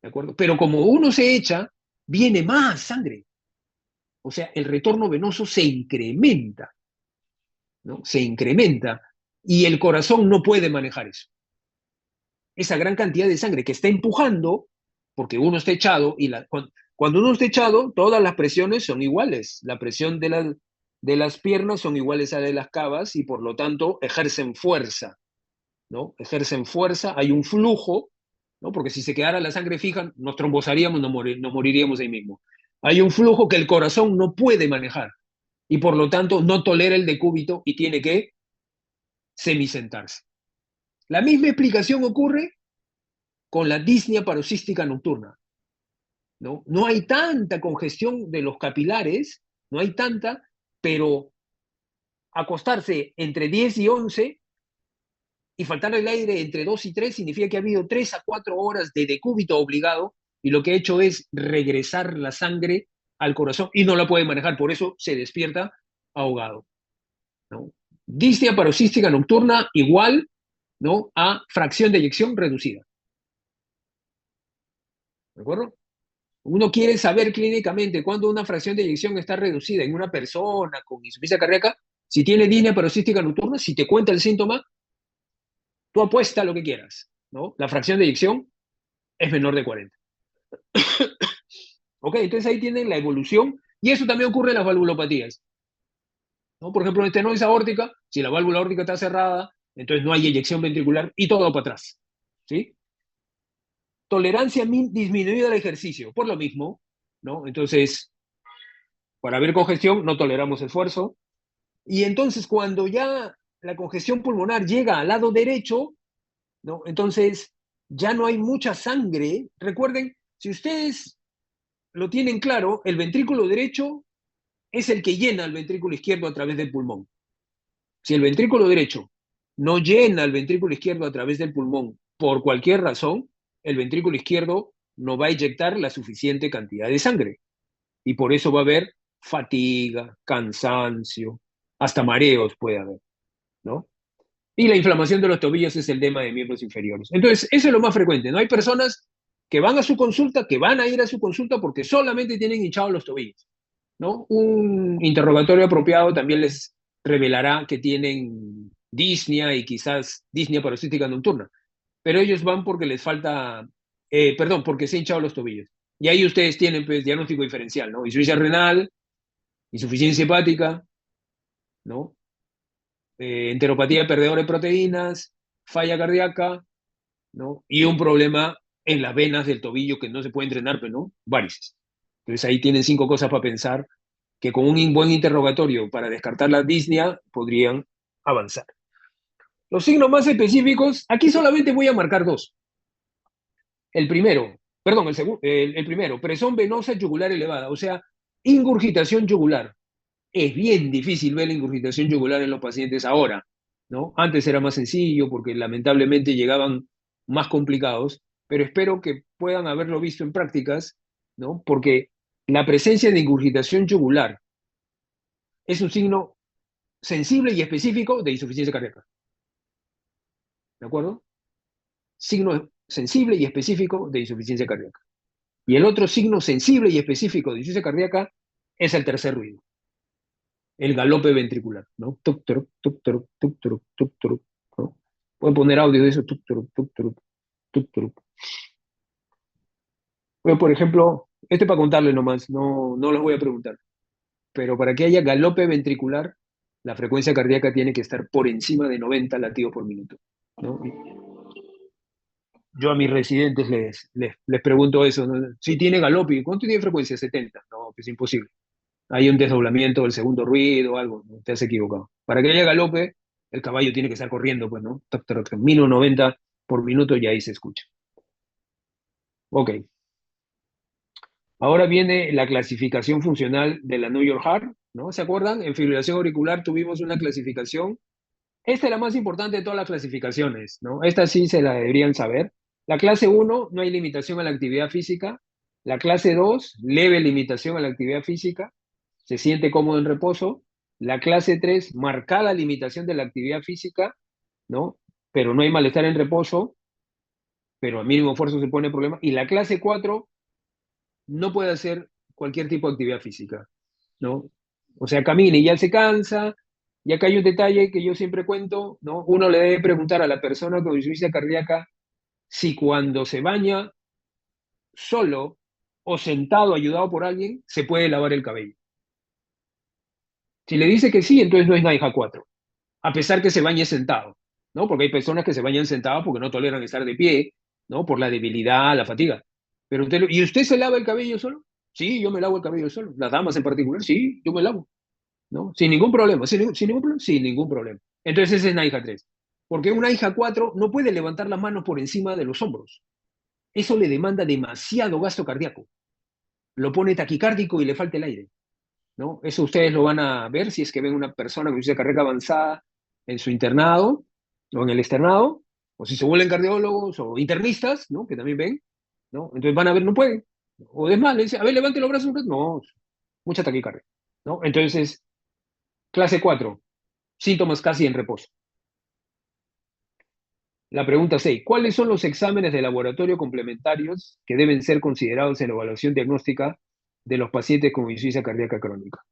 ¿de acuerdo? Pero como uno se echa, viene más sangre. O sea, el retorno venoso se incrementa, ¿no? Se incrementa. Y el corazón no puede manejar eso. Esa gran cantidad de sangre que está empujando, porque uno está echado, y cuando uno está echado, todas las presiones son iguales. La presión de las piernas son iguales a la de las cavas y por lo tanto ejercen fuerza, ¿no? Ejercen fuerza, hay un flujo, ¿no? Porque si se quedara la sangre fija, nos trombosaríamos, nos moriríamos ahí mismo. Hay un flujo que el corazón no puede manejar y por lo tanto no tolera el decúbito y tiene que semisentarse. La misma explicación ocurre con la disnea paroxística nocturna, ¿no? No hay tanta congestión de los capilares, no hay tanta, pero acostarse entre 10 y 11 y faltar el aire entre 2 y 3 significa que ha habido 3 a 4 horas de decúbito obligado y lo que ha hecho es regresar la sangre al corazón y no la puede manejar, por eso se despierta ahogado, ¿no? Disnea paroxística nocturna igual, ¿no?, a fracción de eyección reducida. ¿De acuerdo? Uno quiere saber clínicamente cuándo una fracción de eyección está reducida en una persona con insuficiencia cardíaca. Si tiene disnea paroxística nocturna, si te cuenta el síntoma, tú apuesta lo que quieras, ¿no? La fracción de eyección es menor de 40. ¿Ok? Entonces ahí tienen la evolución y eso también ocurre en las valvulopatías, ¿no? Por ejemplo, en estenosis aórtica, si la válvula aórtica está cerrada, entonces no hay eyección ventricular y todo para atrás, ¿sí? Tolerancia disminuida al ejercicio, por lo mismo, ¿no? Entonces, para haber congestión, no toleramos esfuerzo. Y entonces, cuando ya la congestión pulmonar llega al lado derecho, ¿no? Entonces, ya no hay mucha sangre. Recuerden, si ustedes lo tienen claro, el ventrículo derecho es el que llena el ventrículo izquierdo a través del pulmón. Si el ventrículo derecho no llena el ventrículo izquierdo a través del pulmón por cualquier razón, el ventrículo izquierdo no va a inyectar la suficiente cantidad de sangre. Y por eso va a haber fatiga, cansancio, hasta mareos puede haber, ¿no? Y la inflamación de los tobillos es el edema de miembros inferiores. Entonces, eso es lo más frecuente, ¿no? Hay personas que van a su consulta, que van a ir a su consulta porque solamente tienen hinchados los tobillos, ¿no? Un interrogatorio apropiado también les revelará que tienen disnea y quizás disnea paroxística nocturna, pero ellos van porque les falta, perdón, porque se han hinchado los tobillos. Y ahí ustedes tienen, pues, diagnóstico diferencial, ¿no? Insuficiencia renal, insuficiencia hepática, ¿no? Enteropatía perdedora de proteínas, falla cardíaca, ¿no? Y un problema en las venas del tobillo que no se puede entrenar, pero no, varices. Entonces ahí tienen 5 cosas para pensar que con un buen interrogatorio para descartar la disnea podrían avanzar. Los signos más específicos, aquí solamente voy a marcar 2. El primero, perdón, el primero, presión venosa yugular elevada, o sea, ingurgitación yugular. Es bien difícil ver la ingurgitación yugular en los pacientes ahora, ¿no? Antes era más sencillo porque lamentablemente llegaban más complicados, pero espero que puedan haberlo visto en prácticas, ¿no? Porque la presencia de ingurgitación yugular es un signo sensible y específico de insuficiencia cardíaca, ¿de acuerdo? Signo sensible y específico de insuficiencia cardíaca. Y el otro signo sensible y específico de insuficiencia cardíaca es el tercer ruido, el galope ventricular, ¿no? Tuc, tuc, tuc, tuc, tuc, tuc, tuc, tuc, ¿no? Pueden poner audio de eso, tuc, tuc, tuc, tuc, tuc, tuc. Bueno, por ejemplo, este para contarle nomás, no los voy a preguntar, pero para que haya galope ventricular, la frecuencia cardíaca tiene que estar por encima de 90 latidos por minuto, ¿no? Yo a mis residentes les pregunto eso, ¿no? Si tiene galope, ¿cuánto tiene frecuencia? 70. No, es imposible. Hay un desdoblamiento del segundo ruido o algo, ¿no? Te has equivocado. Para que haya galope, el caballo tiene que estar corriendo, pues, ¿no? Mínimo 90 por minuto y ahí se escucha. Ok. Ahora viene la clasificación funcional de la New York Heart, ¿no? ¿Se acuerdan? En fibrilación auricular tuvimos una clasificación. Esta es la más importante de todas las clasificaciones, ¿no? Esta sí se la deberían saber. La clase 1, no hay limitación a la actividad física. La clase 2, leve limitación a la actividad física. Se siente cómodo en reposo. La clase 3, marcada limitación de la actividad física, ¿no? Pero no hay malestar en reposo. pero a mínimo esfuerzo se pone problema. Y la clase 4 no puede hacer cualquier tipo de actividad física, ¿no? O sea, camina y ya se cansa. Y acá hay un detalle que yo siempre cuento, ¿no? Uno le debe preguntar a la persona con insuficiencia cardíaca si cuando se baña solo o sentado ayudado por alguien, se puede lavar el cabello. Si le dice que sí, entonces no es NAIJA 4, a pesar que se bañe sentado, ¿no? Porque hay personas que se bañan sentados porque no toleran estar de pie, ¿no? Por la debilidad, la fatiga. Pero ¿y usted se lava el cabello solo? Sí, yo me lavo el cabello solo. Las damas en particular, sí, yo me lavo, ¿no? Sin ningún problema, sin ningún problema, sin ningún problema. Entonces ese es NAIJA 3. Porque una NAIJA 4 no puede levantar las manos por encima de los hombros. Eso le demanda demasiado gasto cardíaco. Lo pone taquicárdico y le falta el aire, ¿no? Eso ustedes lo van a ver si es que ven una persona con carrera avanzada en su internado o en el externado, o si se vuelven cardiólogos o internistas, ¿no? Que también ven, ¿no? Entonces van a ver, no pueden. O es más, le dice, a ver, levante los brazos un rato. No, mucha taquicardia, ¿no? Entonces, clase 4, síntomas casi en reposo. La pregunta 6, ¿cuáles son los exámenes de laboratorio complementarios que deben ser considerados en la evaluación diagnóstica de los pacientes con insuficiencia cardíaca crónica?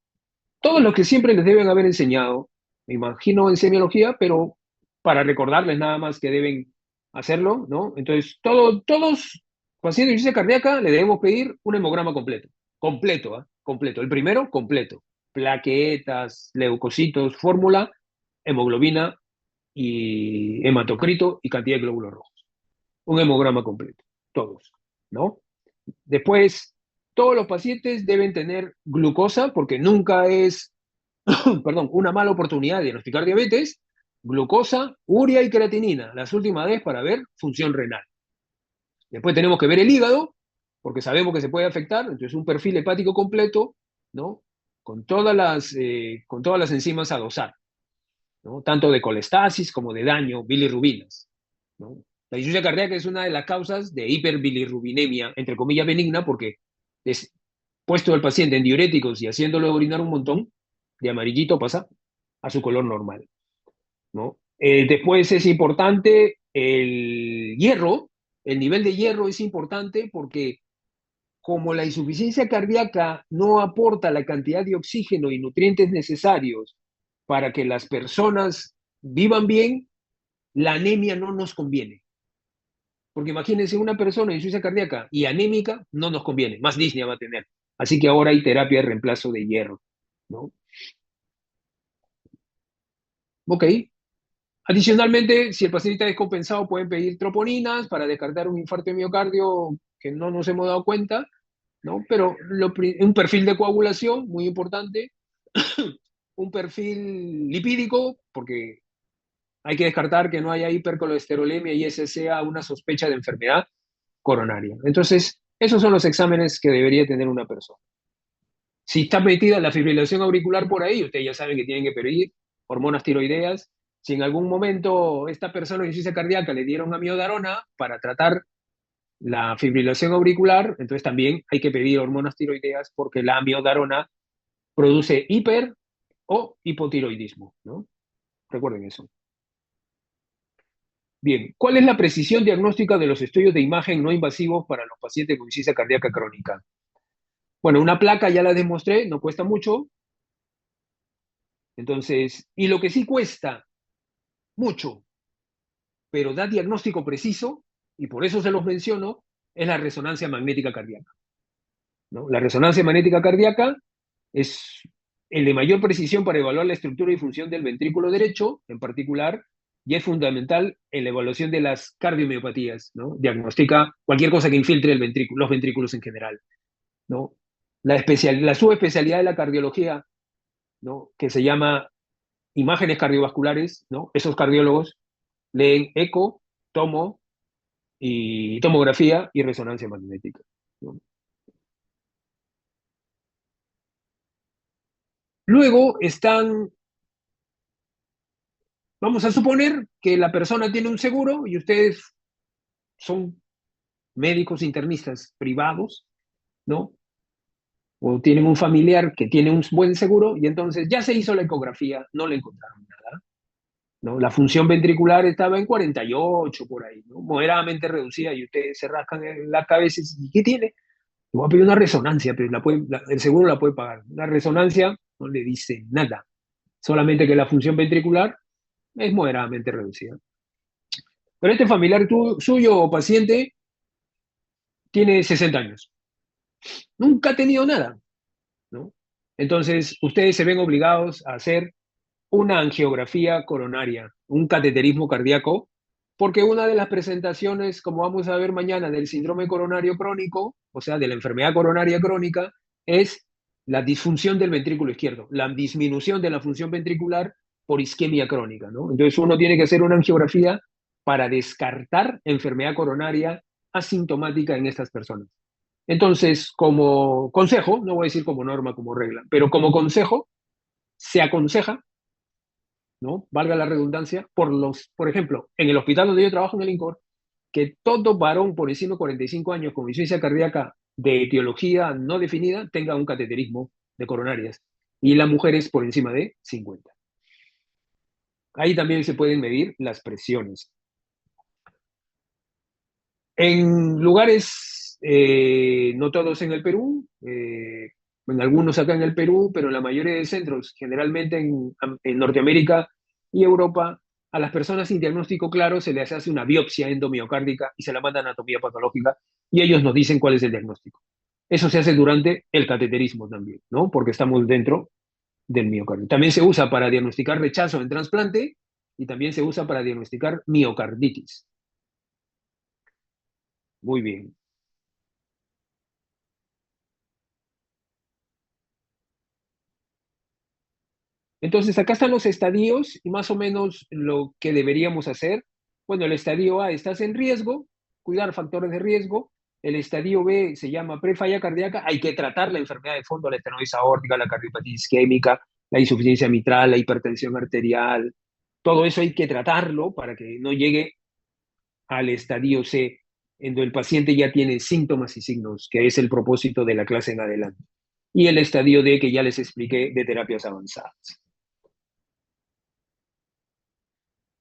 Todos los que siempre les deben haber enseñado, me imagino en semiología, pero para recordarles nada más que deben hacerlo, ¿no? Entonces, todos pacientes de insuficiencia cardíaca le debemos pedir un hemograma completo, completo, ¿eh? Completo. El primero, completo. Plaquetas, leucocitos, fórmula, hemoglobina y hematocrito y cantidad de glóbulos rojos. Un hemograma completo, todos, ¿no? Después, todos los pacientes deben tener glucosa, porque nunca es, perdón, una mala oportunidad de diagnosticar diabetes, glucosa, urea y creatinina, las últimas veces para ver función renal. Después tenemos que ver el hígado, porque sabemos que se puede afectar, entonces un perfil hepático completo, ¿no? Con todas las enzimas a dosar, ¿no? Tanto de colestasis como de daño, bilirrubinas, ¿no? La insuficiencia cardíaca es una de las causas de hiperbilirrubinemia, entre comillas benigna, porque es puesto al paciente en diuréticos y haciéndolo orinar un montón, de amarillito pasa a su color normal, ¿no? Después es importante el hierro, el nivel de hierro es importante porque como la insuficiencia cardíaca no aporta la cantidad de oxígeno y nutrientes necesarios para que las personas vivan bien, la anemia no nos conviene. Porque imagínense una persona en insuficiencia cardíaca y anémica, no nos conviene, más disnea va a tener. Así que ahora hay terapia de reemplazo de hierro, ¿no? Ok. Adicionalmente, si el paciente está descompensado, pueden pedir troponinas para descartar un infarto de miocardio que no nos hemos dado cuenta, ¿no? Pero un perfil de coagulación, muy importante, un perfil lipídico, porque hay que descartar que no haya hipercolesterolemia y ese sea una sospecha de enfermedad coronaria. Entonces, esos son los exámenes que debería tener una persona. Si está metida la fibrilación auricular por ahí, ustedes ya saben que tienen que pedir hormonas tiroideas. Si en algún momento esta persona con insuficiencia cardíaca le dieron amiodarona para tratar la fibrilación auricular, entonces también hay que pedir hormonas tiroideas porque la amiodarona produce hiper o hipotiroidismo, ¿no? Recuerden eso. Bien, ¿cuál es la precisión diagnóstica de los estudios de imagen no invasivos para los pacientes con insuficiencia cardíaca crónica? Bueno, una placa ya la demostré, no cuesta mucho. Entonces, y lo que sí cuesta mucho, pero da diagnóstico preciso, y por eso se los menciono, es la resonancia magnética cardíaca, ¿no? La resonancia magnética cardíaca es el de mayor precisión para evaluar la estructura y función del ventrículo derecho, en particular, y es fundamental en la evaluación de las cardiomiopatías, ¿no? Diagnostica cualquier cosa que infiltre el ventrículo, los ventrículos en general, ¿no? La subespecialidad de la cardiología, ¿no? Que se llama imágenes cardiovasculares, ¿no? Esos cardiólogos leen eco, tomo y tomografía y resonancia magnética, ¿no? Luego están, vamos a suponer que la persona tiene un seguro y ustedes son médicos internistas privados, ¿no? O tienen un familiar que tiene un buen seguro y entonces ya se hizo la ecografía, no le encontraron nada, ¿no? La función ventricular estaba en 48 por ahí, ¿no? Moderadamente reducida, y ustedes se rascan en la cabeza y dicen, ¿y qué tiene? Le voy a pedir una resonancia, pero el seguro la puede pagar. La resonancia no le dice nada, solamente que la función ventricular es moderadamente reducida. Pero este familiar suyo o paciente tiene 60 años, nunca ha tenido nada, ¿no? Entonces, ustedes se ven obligados a hacer una angiografía coronaria, un cateterismo cardíaco, porque una de las presentaciones, como vamos a ver mañana, del síndrome coronario crónico, o sea, de la enfermedad coronaria crónica, es la disfunción del ventrículo izquierdo, la disminución de la función ventricular por isquemia crónica, ¿no? Entonces uno tiene que hacer una angiografía para descartar enfermedad coronaria asintomática en estas personas. Entonces, como consejo, no voy a decir como norma, como regla, pero como consejo, se aconseja, ¿no? Valga la redundancia, por ejemplo, en el hospital donde yo trabajo en el INCOR, que todo varón por encima de 45 años con insuficiencia cardíaca de etiología no definida tenga un cateterismo de coronarias, y las mujeres por encima de 50. Ahí también se pueden medir las presiones. En lugares, no todos en el Perú, en algunos acá en el Perú, pero en la mayoría de centros, generalmente en Norteamérica y Europa, a las personas sin diagnóstico claro se les hace una biopsia endomiocárdica y se la manda a anatomía patológica, y ellos nos dicen cuál es el diagnóstico. Eso se hace durante el cateterismo también, ¿no? Porque estamos dentro del miocardio. También se usa para diagnosticar rechazo en trasplante, y también se usa para diagnosticar miocarditis. Muy bien. Entonces, acá están los estadios y más o menos lo que deberíamos hacer. Bueno, el estadio A, estás en riesgo, cuidar factores de riesgo. El estadio B se llama prefalla cardíaca, hay que tratar la enfermedad de fondo, la estenosis aórtica, la cardiopatía isquémica, la insuficiencia mitral, la hipertensión arterial. Todo eso hay que tratarlo para que no llegue al estadio C, en donde el paciente ya tiene síntomas y signos, que es el propósito de la clase en adelante. Y el estadio D, que ya les expliqué, de terapias avanzadas.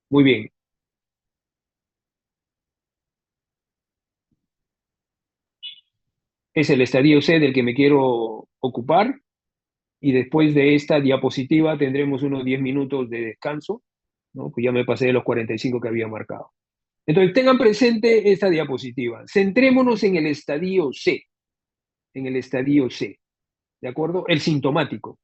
Muy bien. Es el estadio C del que me quiero ocupar, y después de esta diapositiva tendremos unos 10 minutos de descanso, ¿no? Pues ya me pasé de los 45 que había marcado. Entonces, tengan presente esta diapositiva. Centrémonos en el estadio C, en el estadio C, ¿de acuerdo? El sintomático.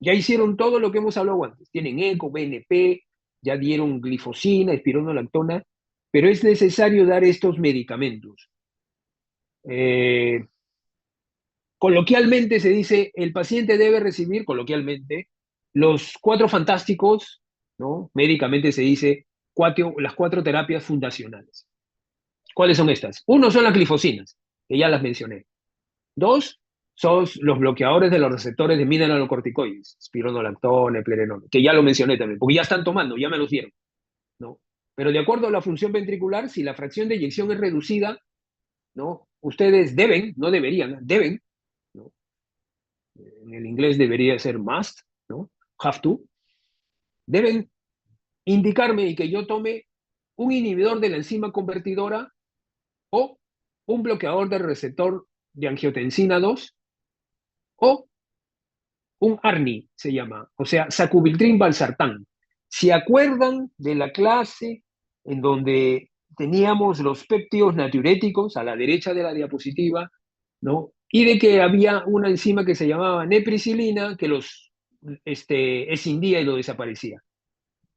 Ya hicieron todo lo que hemos hablado antes. Tienen eco, BNP, ya dieron glifosina, espironolactona, pero es necesario dar estos medicamentos. Coloquialmente se dice, el paciente debe recibir, coloquialmente, los cuatro fantásticos, ¿no? Médicamente se dice las cuatro terapias fundacionales. ¿Cuáles son estas? Uno son las glifosinas, que ya las mencioné. Dos son los bloqueadores de los receptores de mineralocorticoides, spironolactona, plerenona, que ya lo mencioné también, porque ya están tomando, ya me los dieron, ¿no? Pero de acuerdo a la función ventricular, si la fracción de eyección es reducida, ¿no? Ustedes deben, no deberían, deben, ¿no? En el inglés debería ser must, ¿no? Have to. Deben indicarme y que yo tome un inhibidor de la enzima convertidora o un bloqueador del receptor de angiotensina 2 o un ARNI, se llama, o sea, sacubitril valsartán. ¿Se acuerdan de la clase en donde teníamos los péptidos natriuréticos a la derecha de la diapositiva, ¿no? Y de que había una enzima que se llamaba nepricilina que los escindía y lo desaparecía.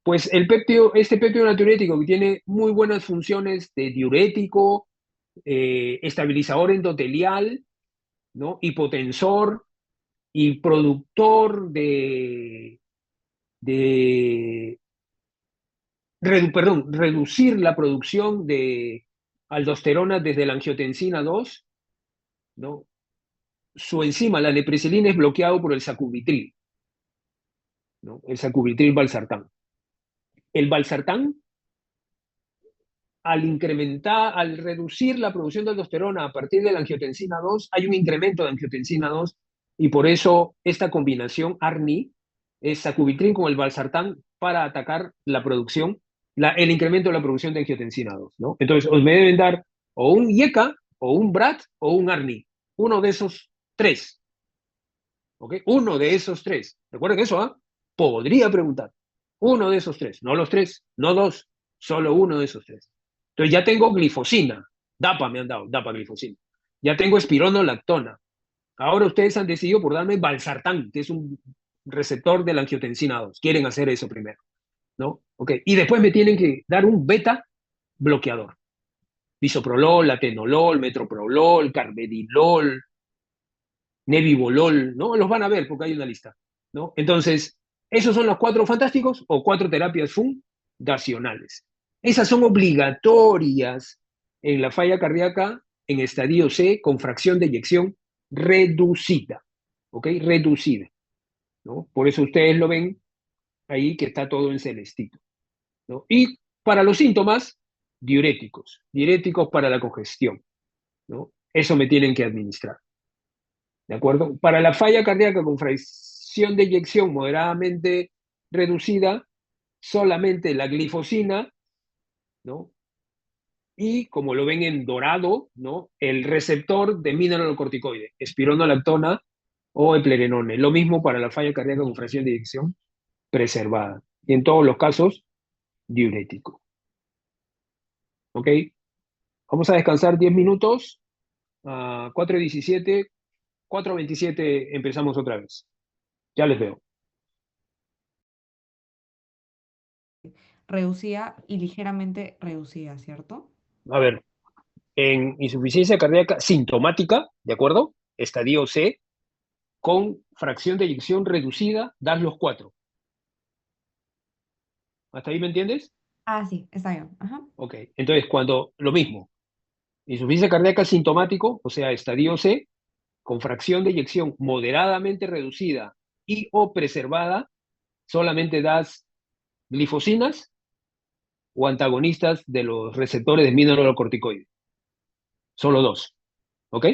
Pues este péptido natriurético, que tiene muy buenas funciones de diurético, estabilizador endotelial, ¿no? Hipotensor y productor de reducir la producción de aldosterona desde la angiotensina 2, ¿no? Su enzima, la nepricilina, es bloqueado por el sacubitril, ¿no? El sacubitril valsartán. El valsartán, al reducir la producción de aldosterona a partir de la angiotensina 2, hay un incremento de angiotensina 2, y por eso esta combinación ARNI es sacubitril con el valsartán, para atacar la producción, el incremento de la producción de angiotensina 2, ¿no? Entonces, os me deben dar o un IECA, o un BRAT, o un ARNI. Uno de esos tres. ¿Ok? Uno de esos tres. Recuerden eso, ¿ah? Podría preguntar. Uno de esos tres. No los tres, no dos. Solo uno de esos tres. Entonces ya tengo glifosina. DAPA me han dado, DAPA glifosina. Ya tengo espironolactona. Ahora ustedes han decidido por darme valsartán, que es un receptor de la angiotensina 2. Quieren hacer eso primero, ¿no? Ok. Y después me tienen que dar un beta bloqueador. Bisoprolol, atenolol, metoprolol, carvedilol, nebivolol, ¿no? Los van a ver porque hay una lista, ¿no? Entonces, esos son los 4 fantásticos o 4 terapias fundacionales. Esas son obligatorias en la falla cardíaca en estadio C con fracción de eyección reducida, ¿ok? Reducida, ¿no? Por eso ustedes lo ven ahí que está todo en celestito, ¿no? Y para los síntomas, diuréticos para la congestión, ¿no? Eso me tienen que administrar. ¿De acuerdo? Para la falla cardíaca con fracción de eyección moderadamente reducida, solamente la glifosina, ¿no? Y como lo ven en dorado, ¿no? El receptor de mineralocorticoide, espironolactona o eplerenone. Lo mismo para la falla cardíaca con fracción de eyección preservada. Y en todos los casos, diurético. ¿Ok? Vamos a descansar 10 minutos. A 4:17, 4:27 empezamos otra vez. Ya les veo. Reducida y ligeramente reducida, ¿cierto? A ver, en insuficiencia cardíaca sintomática, ¿de acuerdo? Estadio C, con fracción de eyección reducida, das los 4. ¿Hasta ahí me entiendes? Ah, sí, está bien. Ajá. Ok, entonces cuando, lo mismo, insuficiencia cardíaca sintomático, o sea, estadio C, con fracción de eyección moderadamente reducida y o preservada, solamente das glifosinas o antagonistas de los receptores de mineralocorticoide. Solo 2, ¿ok?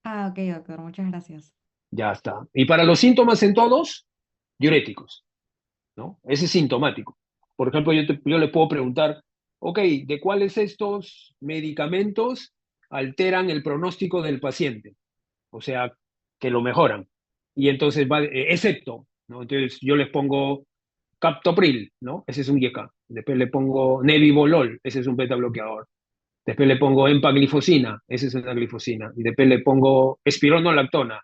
Ah, ok, doctor, muchas gracias. Ya está. Y para los síntomas en todos, diuréticos, ¿no? Ese es sintomático. Por ejemplo, yo le puedo preguntar, ok, ¿de cuáles estos medicamentos alteran el pronóstico del paciente? O sea, que lo mejoran. Y entonces va, excepto, ¿no? Entonces yo les pongo captopril, ¿no? Ese es un YK. Después le pongo nebivolol, ese es un beta bloqueador. Después le pongo empaglifosina, esa es una glifosina. Y después le pongo espironolactona,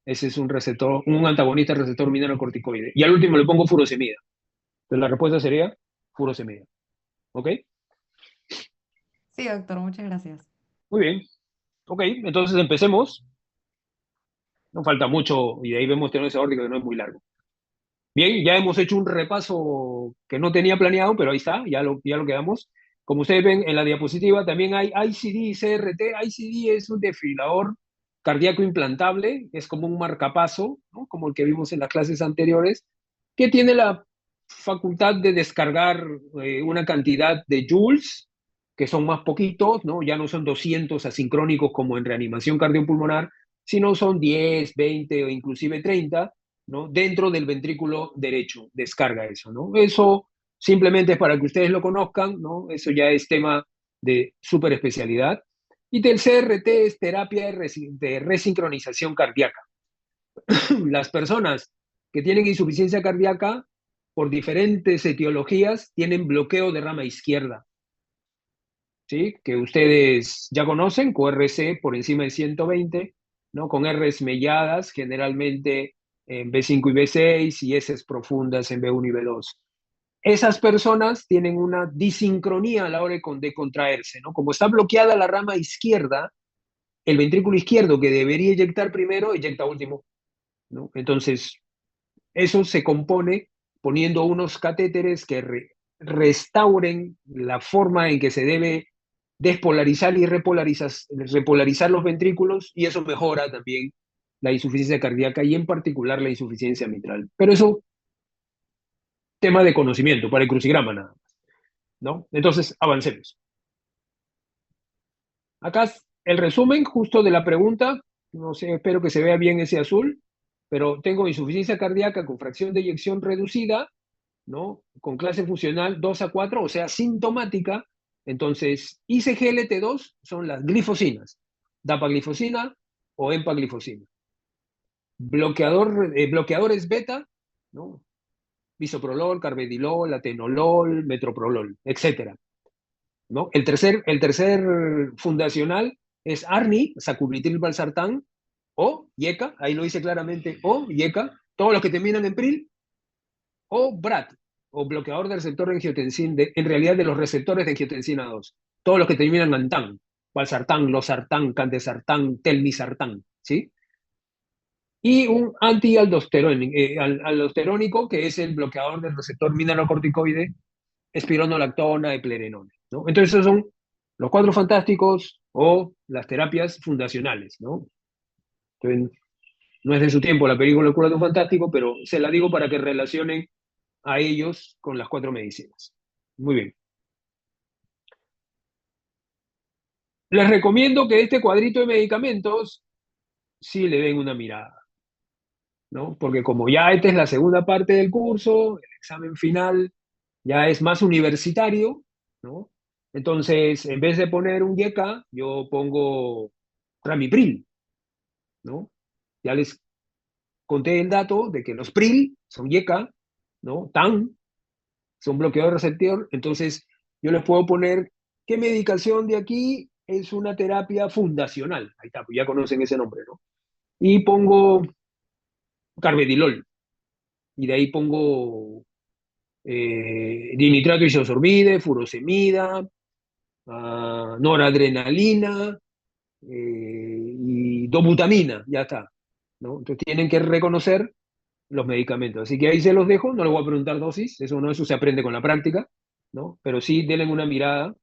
ese es un receptor, un antagonista receptor mineralocorticoide. Y al último le pongo furosemida. Entonces la respuesta sería furosemida. ¿Ok? Sí, doctor, muchas gracias. Muy bien. Ok, entonces empecemos. No falta mucho y de ahí vemos tener ese orden que no es muy largo. Bien, ya hemos hecho un repaso que no tenía planeado, pero ahí está, ya lo quedamos. Como ustedes ven en la diapositiva, también hay ICD y CRT. ICD es un desfibrilador cardíaco implantable, es como un marcapaso, ¿no? Como el que vimos en las clases anteriores, que tiene la facultad de descargar una cantidad de joules, que son más poquitos, ¿no? Ya no son 200 asincrónicos como en reanimación cardiopulmonar, sino son 10, 20 o inclusive 30, ¿no? Dentro del ventrículo derecho, descarga eso, ¿no? Eso simplemente es para que ustedes lo conozcan, ¿no? Eso ya es tema de súper especialidad. Y del CRT es terapia de resincronización cardíaca. Las personas que tienen insuficiencia cardíaca por diferentes etiologías tienen bloqueo de rama izquierda, ¿sí? Que ustedes ya conocen, con RC por encima de 120, ¿no? Con Rs melladas generalmente en B5 y B6 y S profundas en B1 y B2. Esas personas tienen una disincronía a la hora de contraerse, ¿no? Como está bloqueada la rama izquierda, el ventrículo izquierdo que debería eyectar primero, eyecta último, ¿no? Entonces, eso se compone poniendo unos catéteres que restauren la forma en que se debe despolarizar y repolarizar los ventrículos y eso mejora también la insuficiencia cardíaca y en particular la insuficiencia mitral. Pero eso, tema de conocimiento, para el crucigrama nada más, ¿no? Entonces, avancemos. Acá el resumen justo de la pregunta, no sé, espero que se vea bien ese azul, pero tengo insuficiencia cardíaca con fracción de eyección reducida, ¿no? Con clase funcional 2 a 4, o sea, sintomática. Entonces, ICGLT2 son las glifosinas, dapaglifosina o empaglifosina. Bloqueadores beta, ¿no? Bisoprolol, carvedilol, atenolol, metoprolol, etcétera, ¿no? El tercer fundacional es ARNI, sacubitril valsartán, o YECA, ahí lo dice claramente, o YECA, todos los que terminan en PRIL, o BRAT, o bloqueador del receptor de angiotensina, en realidad de los receptores de angiotensina 2, todos los que terminan en TAN, valsartán, losartán, candesartán, telmisartán, ¿sí? Y un aldosterónico, que es el bloqueador del receptor mineralocorticoide, espironolactona, eplerenona, ¿no? Entonces esos son los cuatro fantásticos o las terapias fundacionales, ¿no? Entonces, no es de su tiempo la película El Curato Fantástico, pero se la digo para que relacionen a ellos con las cuatro medicinas. Muy bien. Les recomiendo que este cuadrito de medicamentos sí le den una mirada, ¿no? Porque como ya esta es la segunda parte del curso, el examen final ya es más universitario, ¿no? Entonces, en vez de poner un YK, yo pongo Ramipril, ¿no? Ya les conté el dato de que los PRIL son YK, ¿no? TAN son bloqueadores receptor, entonces yo les puedo poner qué medicación de aquí es una terapia fundacional. Ahí está, pues ya conocen ese nombre, ¿no? Y pongo carvedilol, y de ahí pongo dinitrato isosorbide, furosemida, noradrenalina y dobutamina, ya está, ¿no? Entonces tienen que reconocer los medicamentos. Así que ahí se los dejo, no les voy a preguntar dosis, eso no, eso se aprende con la práctica, ¿no? Pero sí denle una mirada,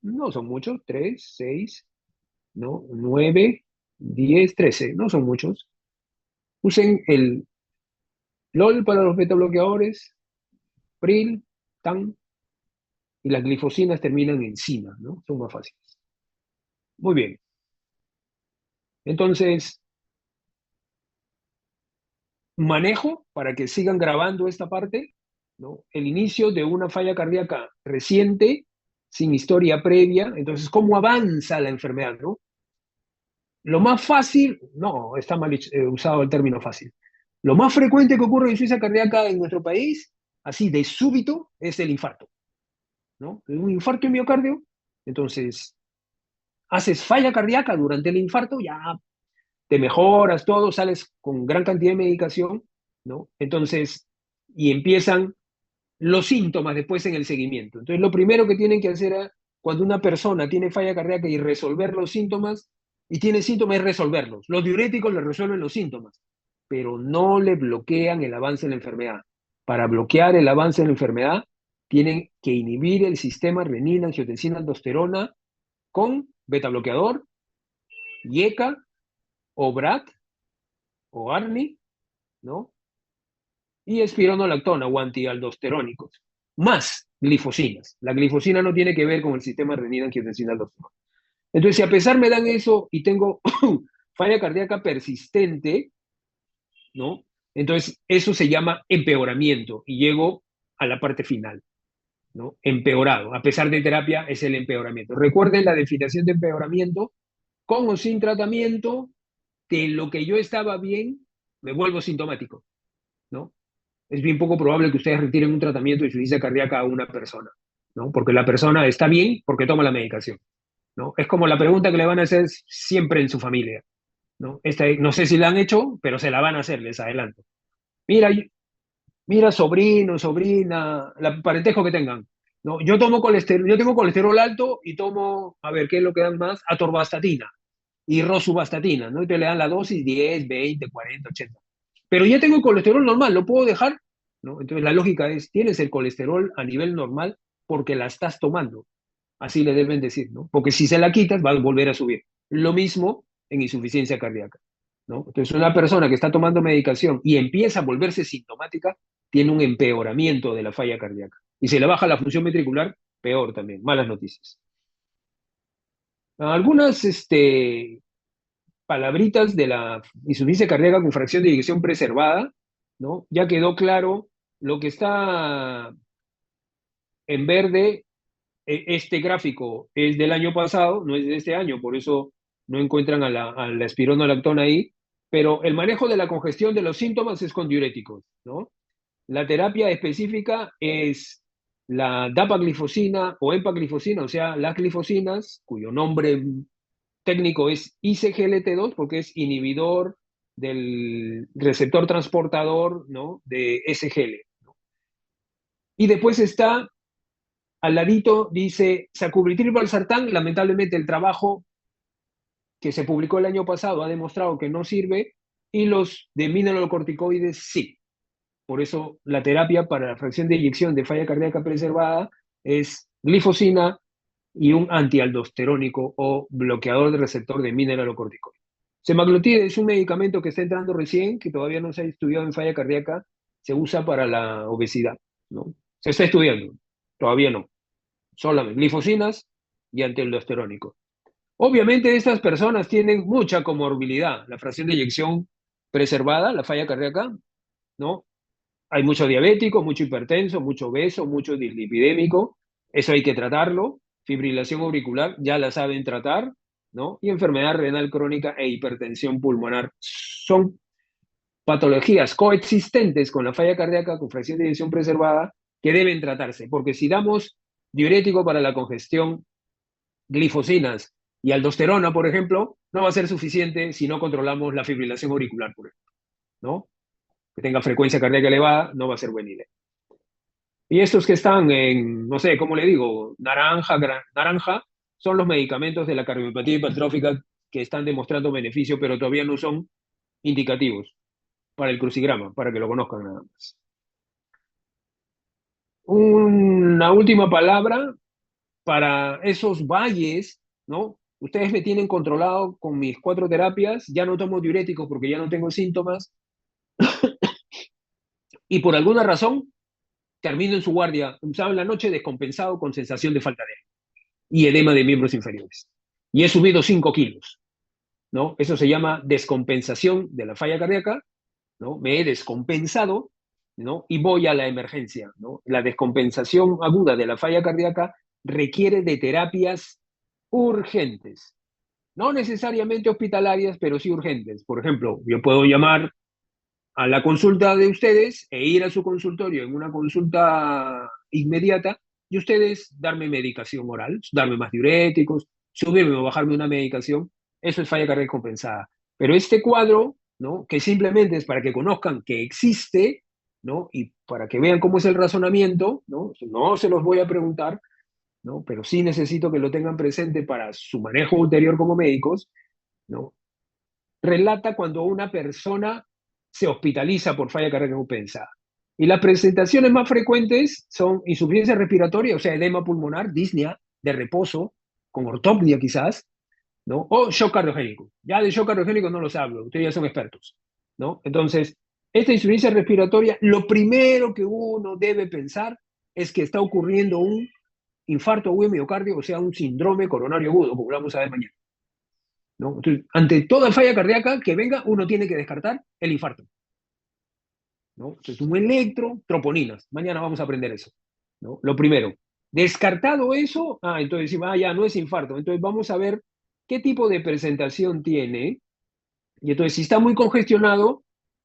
no son muchos, 3 6 ¿no? 9 10 13 no son muchos. Usen el LOL para los beta bloqueadores, PRIL, TAN, y las glifosinas terminan en SINA, ¿no? Son más fáciles. Muy bien. Entonces, manejo para que sigan grabando esta parte, ¿no? El inicio de una falla cardíaca reciente, sin historia previa, entonces, ¿cómo avanza la enfermedad, no? Lo más fácil, no, está mal usado el término fácil. Lo más frecuente que ocurre en insuficiencia cardíaca en nuestro país, así de súbito, es el infarto, ¿no? Un infarto de miocardio, entonces, haces falla cardíaca durante el infarto, ya te mejoras todo, sales con gran cantidad de medicación, ¿no? Entonces, y empiezan los síntomas después en el seguimiento. Entonces, lo primero que tienen que hacer cuando una persona tiene falla cardíaca y resolver los síntomas, y tiene síntomas, es resolverlos. Los diuréticos le resuelven los síntomas, pero no le bloquean el avance de la enfermedad. Para bloquear el avance de la enfermedad, tienen que inhibir el sistema renina, angiotensina, aldosterona con beta bloqueador, YECA, o BRAT, o ARNI, ¿no? Y espironolactona o antialdosterónicos, más glifosinas. La glifosina no tiene que ver con el sistema renina angiotensina aldosterona. Entonces, si a pesar me dan eso y tengo falla cardíaca persistente, ¿no? Entonces, eso se llama empeoramiento y llego a la parte final, ¿no? Empeorado. A pesar de terapia, es el empeoramiento. Recuerden la definición de empeoramiento: con o sin tratamiento, de lo que yo estaba bien, me vuelvo sintomático, ¿no? Es bien poco probable que ustedes retiren un tratamiento de insuficiencia cardíaca a una persona, ¿no? Porque la persona está bien porque toma la medicación, ¿no? Es como la pregunta que le van a hacer siempre en su familia, ¿no? No sé si la han hecho, pero se la van a hacer, les adelanto. Mira, mira, sobrino, sobrina, el parentesco que tengan, ¿no? Yo tengo colesterol alto y tomo, a ver, ¿qué es lo que dan más? Atorvastatina y rosuvastatina, ¿no? Y te le dan la dosis 10, 20, 40, 80. Pero ya tengo el colesterol normal, ¿lo puedo dejar? ¿No? Entonces la lógica es, tienes el colesterol a nivel normal porque la estás tomando. Así le deben decir, ¿no? Porque si se la quitas, va a volver a subir. Lo mismo en insuficiencia cardíaca, ¿no? Entonces una persona que está tomando medicación y empieza a volverse sintomática, tiene un empeoramiento de la falla cardíaca. Y si le baja la función ventricular, peor también, malas noticias. Algunas palabritas de la insuficiencia cardíaca con fracción de eyección preservada, ¿no? Ya quedó claro lo que está en verde, este gráfico es del año pasado, no es de este año, por eso no encuentran a la espironolactona ahí, pero el manejo de la congestión de los síntomas es con diuréticos, ¿no? La terapia específica es la dapaglifosina o empaglifosina, o sea, las glifosinas, cuyo nombre técnico es ICGLT2, porque es inhibidor del receptor transportador, ¿no?, de SGL. Y después está, al ladito, dice sacubitril valsartán. Lamentablemente el trabajo que se publicó el año pasado ha demostrado que no sirve, y los de mineralocorticoides sí. Por eso la terapia para la fracción de eyección de falla cardíaca preservada es glifosina y un antialdosterónico o bloqueador de receptor de mineralocorticoides. Semaglutide es un medicamento que está entrando recién, que todavía no se ha estudiado en falla cardíaca, se usa para la obesidad, ¿no? Se está estudiando, todavía no. Solamente glifosinas y antialdosterónicos. Obviamente estas personas tienen mucha comorbilidad. La fracción de eyección preservada, la falla cardíaca, ¿no? Hay mucho diabético, mucho hipertenso, mucho obeso, mucho dislipidémico. Eso hay que tratarlo. Fibrilación auricular, ya la saben tratar, ¿no? Y enfermedad renal crónica e hipertensión pulmonar son patologías coexistentes con la falla cardíaca con fracción de eyección preservada que deben tratarse, porque si damos diurético para la congestión, glifosinas y aldosterona, por ejemplo, no va a ser suficiente si no controlamos la fibrilación auricular, por ejemplo, ¿no? Que tenga frecuencia cardíaca elevada, no va a ser buena idea. Y estos que están en, no sé, ¿cómo le digo? Naranja, naranja, son los medicamentos de la cardiopatía hipertrófica que están demostrando beneficio, pero todavía no son indicativos para el crucigrama, para que lo conozcan nada más. Una última palabra para esos valles, ¿no? Ustedes me tienen controlado con mis 4 terapias, ya no tomo diuréticos porque ya no tengo síntomas, y por alguna razón termino en su guardia, sábado en la noche, descompensado con sensación de falta de aire y edema de miembros inferiores. Y he subido 5 kilos, ¿no? Eso se llama descompensación de la falla cardíaca, ¿no? Me he descompensado, ¿no? Y voy a la emergencia, ¿no? La descompensación aguda de la falla cardíaca requiere de terapias urgentes, no necesariamente hospitalarias, pero sí urgentes. Por ejemplo, yo puedo llamar a la consulta de ustedes e ir a su consultorio en una consulta inmediata y ustedes darme medicación oral, darme más diuréticos, subirme o bajarme una medicación. Eso es falla cardíaca compensada. Pero este cuadro, ¿no?, que simplemente es para que conozcan que existe, ¿no?, y para que vean cómo es el razonamiento, ¿no? No se los voy a preguntar, ¿no?, pero sí necesito que lo tengan presente para su manejo ulterior como médicos, ¿no? Relata cuando una persona se hospitaliza por falla cardíaca compensada. Y las presentaciones más frecuentes son insuficiencia respiratoria, o sea, edema pulmonar, disnea, de reposo, con ortopnia quizás, ¿no? O shock cardiogénico. Ya de shock cardiogénico no los hablo, ustedes ya son expertos, ¿no? Entonces, esta insuficiencia respiratoria, lo primero que uno debe pensar es que está ocurriendo un infarto agudo de miocardio, o sea, un síndrome coronario agudo, como vamos a ver mañana, ¿no? Entonces, ante toda falla cardíaca que venga, uno tiene que descartar el infarto, ¿no? Entonces, un electro, troponinas. Mañana vamos a aprender eso, ¿no? Lo primero. Descartado eso, entonces decimos, ya no es infarto. Entonces vamos a ver qué tipo de presentación tiene. Y entonces, si está muy congestionado,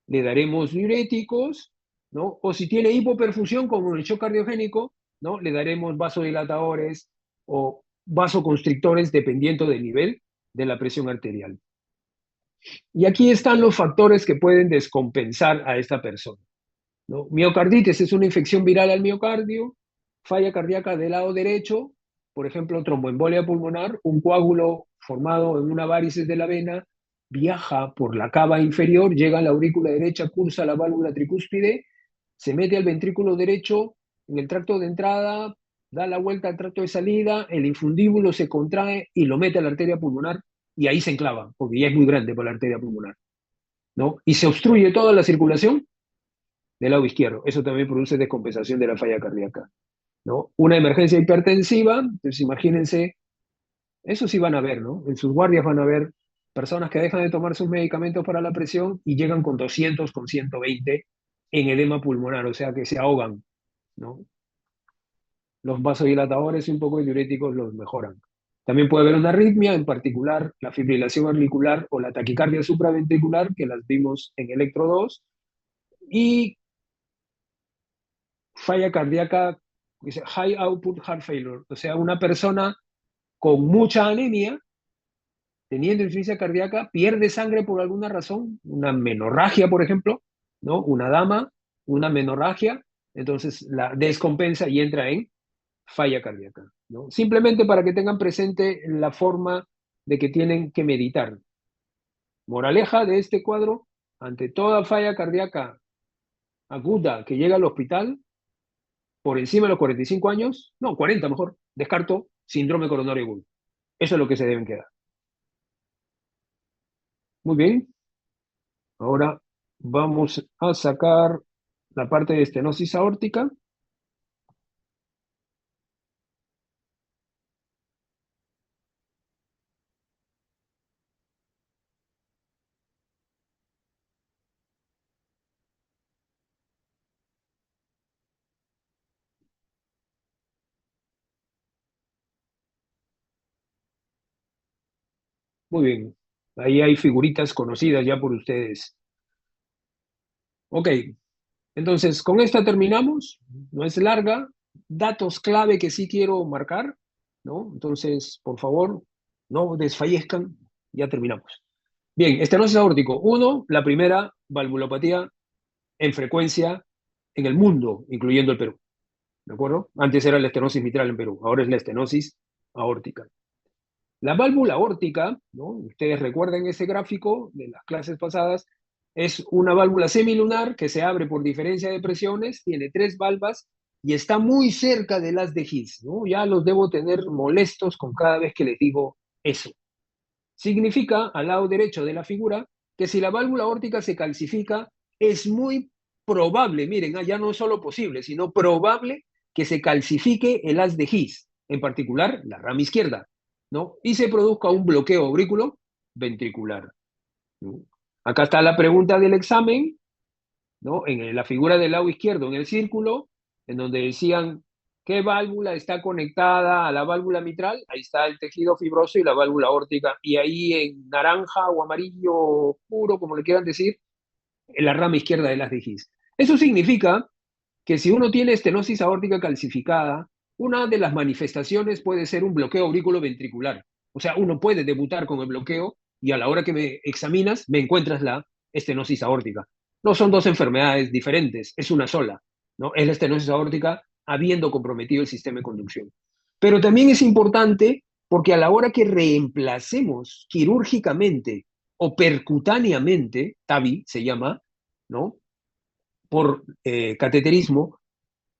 le daremos diuréticos, ¿no? O si tiene hipoperfusión, como el shock cardiogénico, ¿no?, le daremos vasodilatadores o vasoconstrictores dependiendo del nivel de la presión arterial. Y aquí están los factores que pueden descompensar a esta persona, ¿no? Miocarditis es una infección viral al miocardio, falla cardíaca del lado derecho, por ejemplo, tromboembolia pulmonar, un coágulo formado en una varices de la vena, viaja por la cava inferior, llega a la aurícula derecha, cursa la válvula tricúspide, se mete al ventrículo derecho en el tracto de entrada, da la vuelta al tracto de salida, el infundíbulo se contrae y lo mete a la arteria pulmonar y ahí se enclava, porque ya es muy grande para la arteria pulmonar, ¿no? Y se obstruye toda la circulación del lado izquierdo. Eso también produce descompensación de la falla cardíaca, ¿no? Una emergencia hipertensiva, entonces imagínense, eso sí van a ver, ¿no? En sus guardias van a ver personas que dejan de tomar sus medicamentos para la presión y llegan con 200, con 120 en edema pulmonar, o sea que se ahogan, ¿no? Los vasodilatadores y un poco de diuréticos los mejoran. También puede haber una arritmia, en particular la fibrilación auricular o la taquicardia supraventricular, que las vimos en electro 2, y falla cardíaca, dice high output heart failure, o sea, una persona con mucha anemia, teniendo insuficiencia cardíaca, pierde sangre por alguna razón, una menorragia, por ejemplo, ¿no? Una dama, una menorragia, entonces la descompensa y entra en falla cardíaca, ¿no? Simplemente para que tengan presente la forma de que tienen que meditar. Moraleja de este cuadro, ante toda falla cardíaca aguda que llega al hospital, por encima de los 45 años, no, 40 mejor, descarto síndrome coronario agudo. Eso es lo que se deben quedar. Muy bien, ahora vamos a sacar la parte de estenosis aórtica. Muy bien, ahí hay figuritas conocidas ya por ustedes. Ok, entonces con esta terminamos, no es larga, datos clave que sí quiero marcar, ¿no? Entonces, por favor, no desfallezcan, ya terminamos. Bien, estenosis aórtico. Uno, la primera valvulopatía en frecuencia en el mundo, incluyendo el Perú. ¿De acuerdo? Antes era la estenosis mitral en Perú, ahora es la estenosis aórtica. La válvula aórtica, ¿no? Ustedes recuerden ese gráfico de las clases pasadas, es una válvula semilunar que se abre por diferencia de presiones, tiene tres valvas y está muy cerca de las de His, ¿no? Ya los debo tener molestos con cada vez que les digo eso. Significa, al lado derecho de la figura, que si la válvula aórtica se calcifica, es muy probable, miren, ya no es solo posible, sino probable que se calcifique el haz de His, en particular la rama izquierda, ¿no? Y se produzca un bloqueo aurículo ventricular, ¿no? Acá está la pregunta del examen, ¿no? En la figura del lado izquierdo, en el círculo, en donde decían qué válvula está conectada a la válvula mitral, ahí está el tejido fibroso y la válvula aórtica, y ahí en naranja o amarillo puro, como le quieran decir, en la rama izquierda de las de His. Eso significa que si uno tiene estenosis aórtica calcificada, una de las manifestaciones puede ser un bloqueo aurículo ventricular. O sea, uno puede debutar con el bloqueo y a la hora que me examinas me encuentras la estenosis aórtica. No son dos enfermedades diferentes, es una sola, ¿no? Es la estenosis aórtica habiendo comprometido el sistema de conducción. Pero también es importante porque a la hora que reemplacemos quirúrgicamente o percutáneamente, TAVI se llama, ¿no? Por cateterismo,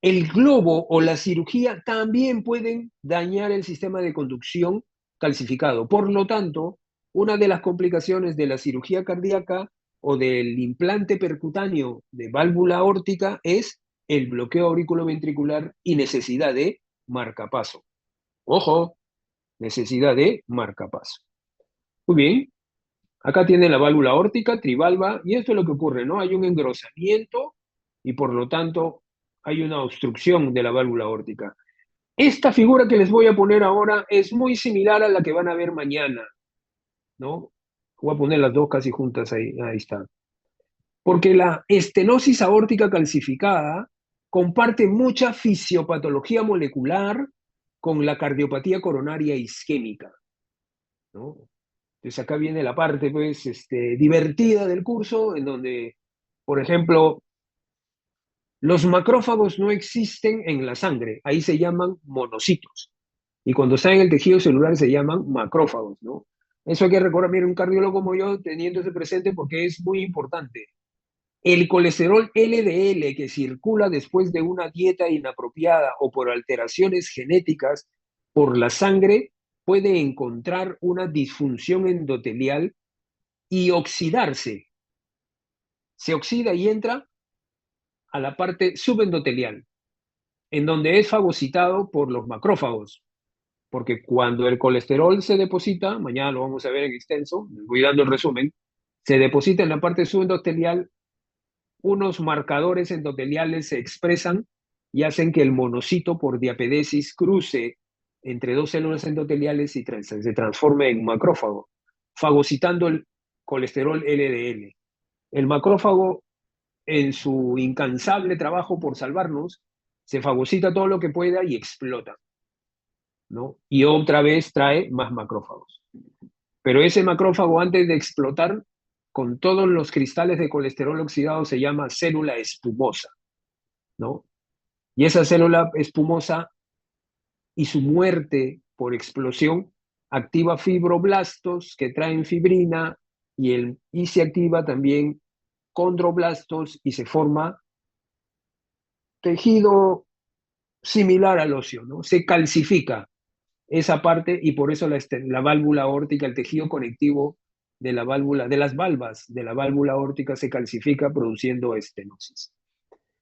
el globo o la cirugía también pueden dañar el sistema de conducción calcificado. Por lo tanto, una de las complicaciones de la cirugía cardíaca o del implante percutáneo de válvula aórtica es el bloqueo auriculoventricular y necesidad de marcapaso. Ojo, necesidad de marcapaso. Muy bien, acá tiene la válvula aórtica, trivalva, y esto es lo que ocurre, ¿no? Hay un engrosamiento y por lo tanto hay una obstrucción de la válvula aórtica. Esta figura que les voy a poner ahora es muy similar a la que van a ver mañana, ¿no? Voy a poner las dos casi juntas ahí está. Porque la estenosis aórtica calcificada comparte mucha fisiopatología molecular con la cardiopatía coronaria isquémica, ¿no? Entonces acá viene la parte, pues, divertida del curso, en donde, por ejemplo, los macrófagos no existen en la sangre, ahí se llaman monocitos. Y cuando están en el tejido celular se llaman macrófagos, ¿no? Eso hay que recordar, mire, un cardiólogo como yo teniendo ese presente porque es muy importante. El colesterol LDL que circula después de una dieta inapropiada o por alteraciones genéticas por la sangre puede encontrar una disfunción endotelial y oxidarse. Se oxida y entra a la parte subendotelial, en donde es fagocitado por los macrófagos. Porque cuando el colesterol se deposita, mañana lo vamos a ver en extenso, voy dando el resumen, se deposita en la parte subendotelial unos marcadores endoteliales se expresan y hacen que el monocito por diapedesis cruce entre dos células endoteliales y se transforme en macrófago, fagocitando el colesterol LDL. El macrófago, en su incansable trabajo por salvarnos, se fagocita todo lo que pueda y explota, ¿no? Y otra vez trae más macrófagos. Pero ese macrófago, antes de explotar, con todos los cristales de colesterol oxidado, se llama célula espumosa, ¿no? Y esa célula espumosa y su muerte por explosión activa fibroblastos que traen fibrina y se activa también condroblastos y se forma tejido similar al óseo, ¿no? Se calcifica esa parte y por eso la válvula aórtica, el tejido conectivo de la válvula, de las valvas de la válvula aórtica se calcifica produciendo estenosis.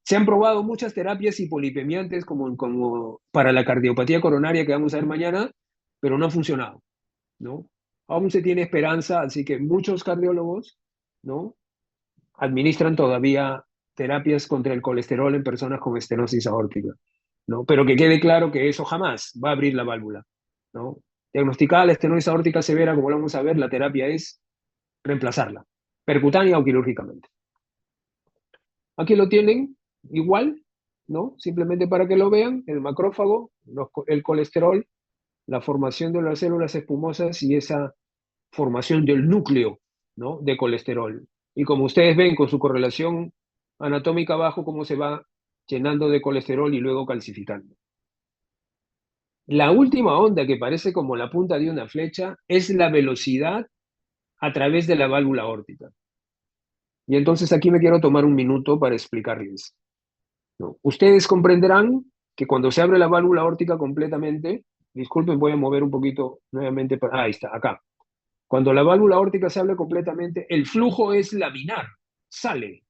Se han probado muchas terapias hipolipemiantes como para la cardiopatía coronaria que vamos a ver mañana, pero no ha funcionado, ¿no? Aún se tiene esperanza, así que muchos cardiólogos, ¿no?, administran todavía terapias contra el colesterol en personas con estenosis aórtica, ¿no? Pero que quede claro que eso jamás va a abrir la válvula, ¿no? Diagnosticada la estenosis aórtica severa, como lo vamos a ver, la terapia es reemplazarla, percutánea o quirúrgicamente. Aquí lo tienen igual, ¿no? Simplemente para que lo vean, el macrófago, el colesterol, la formación de las células espumosas y esa formación del núcleo, ¿no?, de colesterol. Y como ustedes ven con su correlación anatómica abajo, cómo se va llenando de colesterol y luego calcificando. La última onda, que parece como la punta de una flecha, es la velocidad a través de la válvula aórtica. Y entonces aquí me quiero tomar un minuto para explicarles, ¿no? Ustedes comprenderán que cuando se abre la válvula aórtica completamente, disculpen, voy a mover un poquito nuevamente, ahí está, acá. Cuando la válvula aórtica se abre completamente, el flujo es laminar, sale,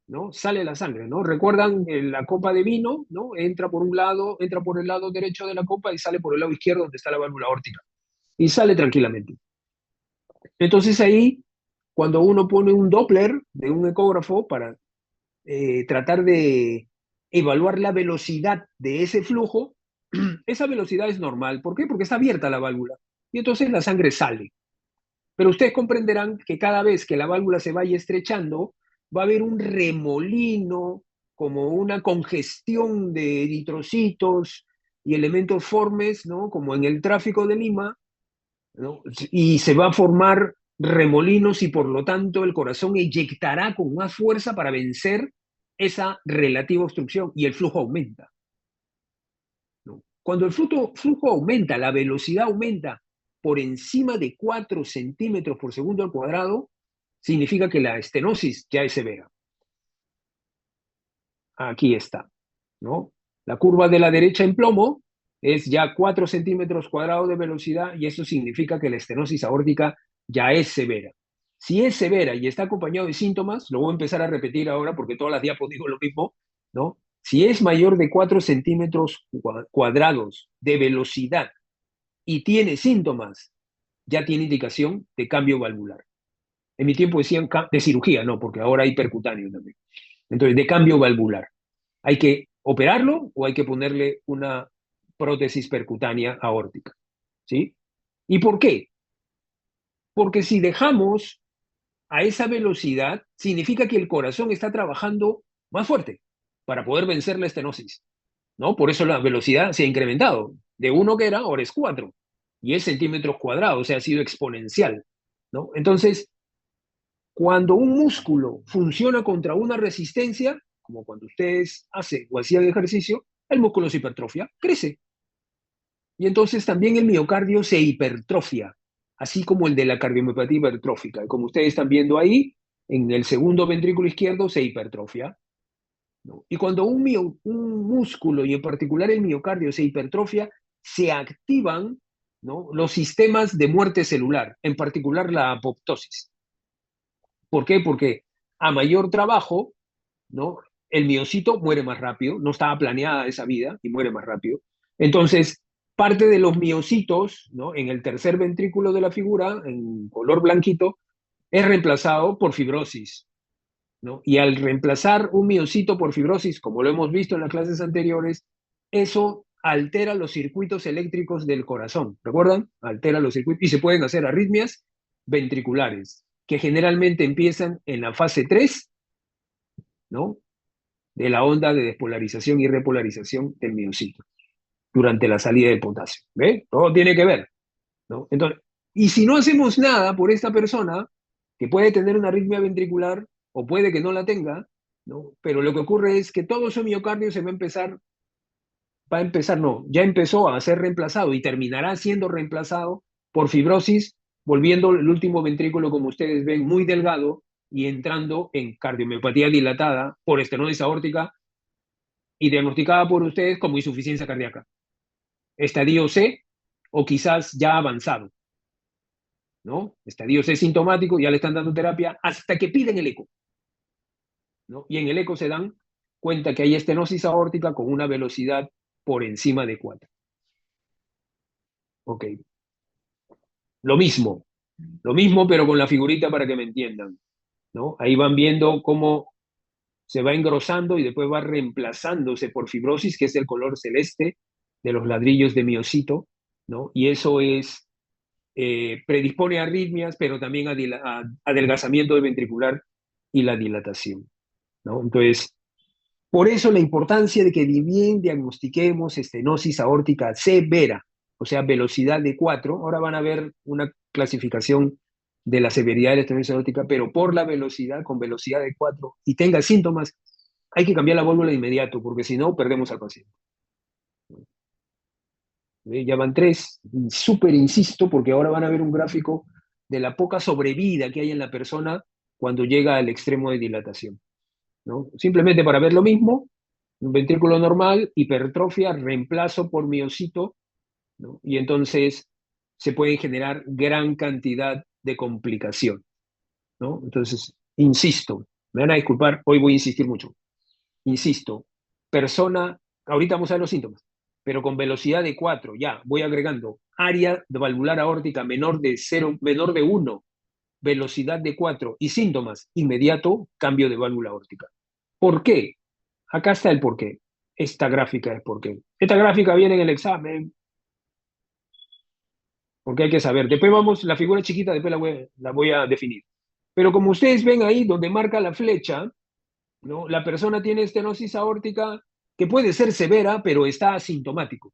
¿no? Sale la sangre, ¿no? ¿Recuerdan la copa de vino, ¿no? Entra por un lado, entra por el lado derecho de la copa y sale por el lado izquierdo donde está la válvula aórtica. Y sale tranquilamente. Entonces ahí, cuando uno pone un Doppler de un ecógrafo para tratar de evaluar la velocidad de ese flujo, esa velocidad es normal. ¿Por qué? Porque está abierta la válvula. Y entonces la sangre sale. Pero ustedes comprenderán que cada vez que la válvula se vaya estrechando, va a haber un remolino, como una congestión de eritrocitos y elementos formes, ¿no?, como en el tráfico de Lima, ¿no?, y se va a formar remolinos y por lo tanto el corazón eyectará con más fuerza para vencer esa relativa obstrucción y el flujo aumenta, ¿no? Cuando el flujo aumenta, la velocidad aumenta por encima de 4 centímetros por segundo al cuadrado, significa que la estenosis ya es severa. Aquí está, ¿no? La curva de la derecha en plomo es ya 4 centímetros cuadrados de velocidad y eso significa que la estenosis aórtica ya es severa. Si es severa y está acompañado de síntomas, lo voy a empezar a repetir ahora porque todas las diapos digo lo mismo, ¿no? Si es mayor de 4 centímetros cuadrados de velocidad y tiene síntomas, ya tiene indicación de cambio valvular. En mi tiempo decían de cirugía, no, porque ahora hay percutáneo también. Entonces, de cambio valvular. ¿Hay que operarlo o hay que ponerle una prótesis percutánea aórtica? ¿Sí? ¿Y por qué? Porque si dejamos a esa velocidad, significa que el corazón está trabajando más fuerte para poder vencer la estenosis, ¿no? Por eso la velocidad se ha incrementado. De 1 que era, ahora es 4. Y es centímetros cuadrados, o sea, ha sido exponencial, ¿no? Entonces, cuando un músculo funciona contra una resistencia, como cuando ustedes hacen o hacían ejercicio, el músculo se hipertrofia, crece. Y entonces también el miocardio se hipertrofia, así como el de la cardiomiopatía hipertrófica. Como ustedes están viendo ahí, en el segundo ventrículo izquierdo se hipertrofia, ¿no? Y cuando un músculo, y en particular el miocardio, se hipertrofia, se activan, ¿no?, los sistemas de muerte celular, en particular la apoptosis. ¿Por qué? Porque a mayor trabajo, ¿no?, el miocito muere más rápido, no estaba planeada esa vida y muere más rápido. Entonces, parte de los miocitos, ¿no?, en el tercer ventrículo de la figura, en color blanquito, es reemplazado por fibrosis, ¿no? Y al reemplazar un miocito por fibrosis, como lo hemos visto en las clases anteriores, eso altera los circuitos eléctricos del corazón. ¿Recuerdan? Altera los circuitos y se pueden hacer arritmias ventriculares, que generalmente empiezan en la fase 3, ¿no? De la onda de despolarización y repolarización del miocito durante la salida del potasio. ¿Ve? Todo tiene que ver, ¿no? Entonces, y si no hacemos nada por esta persona, que puede tener una arritmia ventricular o puede que no la tenga, ¿no? Pero lo que ocurre es que todo su miocardio se no, ya empezó a ser reemplazado y terminará siendo reemplazado por fibrosis, volviendo el último ventrículo, como ustedes ven, muy delgado y entrando en cardiomiopatía dilatada por estenosis aórtica y diagnosticada por ustedes como insuficiencia cardíaca. Estadio C o quizás ya avanzado, ¿no? Estadio C sintomático, ya le están dando terapia hasta que piden el eco, ¿no? Y en el eco se dan cuenta que hay estenosis aórtica con una velocidad por encima de 4. Ok. Lo mismo, pero con la figurita para que me entiendan, ¿no? Ahí van viendo cómo se va engrosando y después va reemplazándose por fibrosis, que es el color celeste de los ladrillos de miocito, ¿no? Y eso es, predispone a arritmias, pero también a adelgazamiento del ventricular y la dilatación, ¿no? Entonces, por eso la importancia de que bien diagnostiquemos estenosis aórtica severa, o sea, velocidad de 4. Ahora van a ver una clasificación de la severidad de la estenosis aórtica, pero por la velocidad, con velocidad de 4, y tenga síntomas, hay que cambiar la válvula de inmediato, porque si no, perdemos al paciente. Ya van 3, súper insisto, porque ahora van a ver un gráfico de la poca sobrevida que hay en la persona cuando llega al extremo de dilatación, ¿no? Simplemente para ver lo mismo, un ventrículo normal, hipertrofia, reemplazo por miocito, ¿no? Y entonces se puede generar gran cantidad de complicación, ¿no? Entonces, insisto, me van a disculpar, hoy voy a insistir mucho. Insisto, persona, ahorita vamos a ver los síntomas, pero con velocidad de 4, ya, voy agregando área de valvular aórtica menor de 0, menor de 1, velocidad de 4 y síntomas, inmediato, cambio de válvula aórtica. ¿Por qué? Acá está el porqué. Esta gráfica es por qué. Esta gráfica viene en el examen, porque hay que saber. Después vamos, la figura chiquita, después la voy a definir. Pero como ustedes ven ahí, donde marca la flecha, ¿no? La persona tiene estenosis aórtica que puede ser severa, pero está asintomático,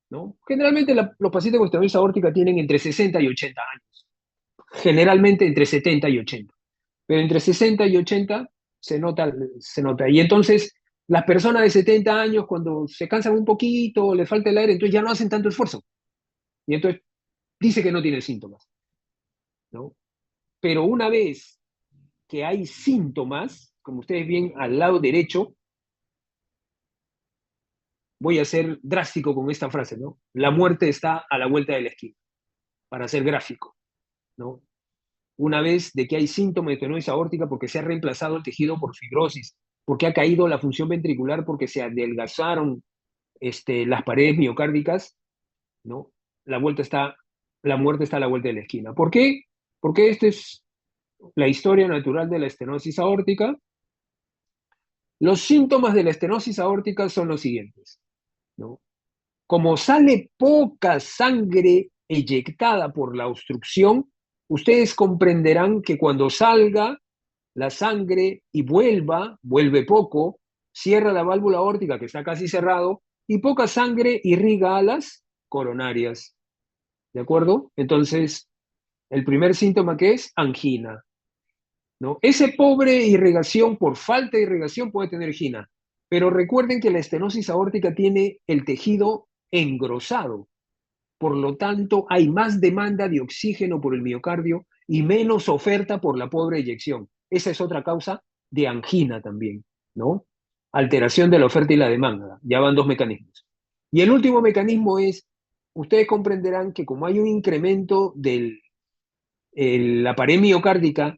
¿no? Generalmente los pacientes con estenosis aórtica tienen entre 60 y 80 años. Generalmente entre 70 y 80. Pero entre 60 y 80 se nota, se nota. Y entonces las personas de 70 años, cuando se cansan un poquito, les falta el aire, entonces ya no hacen tanto esfuerzo. Y entonces dice que no tiene síntomas, ¿no? Pero una vez que hay síntomas, como ustedes ven al lado derecho, voy a ser drástico con esta frase, ¿no? La muerte está a la vuelta de la esquina, para ser gráfico, ¿no? Una vez de que hay síntomas de estenosis aórtica porque se ha reemplazado el tejido por fibrosis, porque ha caído la función ventricular, porque se adelgazaron las paredes miocárdicas, ¿no? La, la muerte está a la vuelta de la esquina. ¿Por qué? Porque esta es la historia natural de la estenosis aórtica. Los síntomas de la estenosis aórtica son los siguientes, ¿no? Como sale poca sangre eyectada por la obstrucción, ustedes comprenderán que cuando salga la sangre y vuelve poco, cierra la válvula aórtica que está casi cerrado y poca sangre irriga a las coronarias. ¿De acuerdo? Entonces, el primer síntoma que es angina, ¿no? Ese pobre irrigación, por falta de irrigación, puede tener angina. Pero recuerden que la estenosis aórtica tiene el tejido engrosado. Por lo tanto, hay más demanda de oxígeno por el miocardio y menos oferta por la pobre eyección. Esa es otra causa de angina también, ¿no? Alteración de la oferta y la demanda. Ya van dos mecanismos. Y el último mecanismo es, ustedes comprenderán que como hay un incremento de la pared miocárdica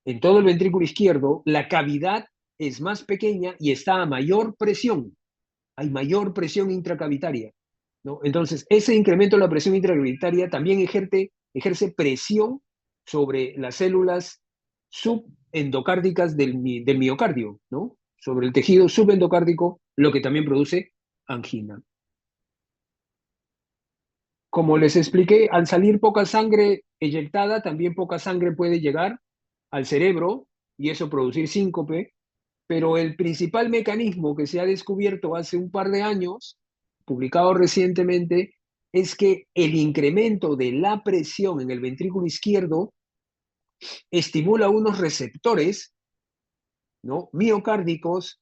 en todo el ventrículo izquierdo, la cavidad es más pequeña y está a mayor presión. Hay mayor presión intracavitaria, ¿no? Entonces, ese incremento de la presión intracavitaria también ejerce presión sobre las células subendocárdicas del miocardio, ¿no? Sobre el tejido subendocárdico, lo que también produce angina. Como les expliqué, al salir poca sangre eyectada, también poca sangre puede llegar al cerebro y eso producir síncope, pero el principal mecanismo que se ha descubierto hace un par de años, publicado recientemente, es que el incremento de la presión en el ventrículo izquierdo estimula unos receptores, ¿no?, miocárdicos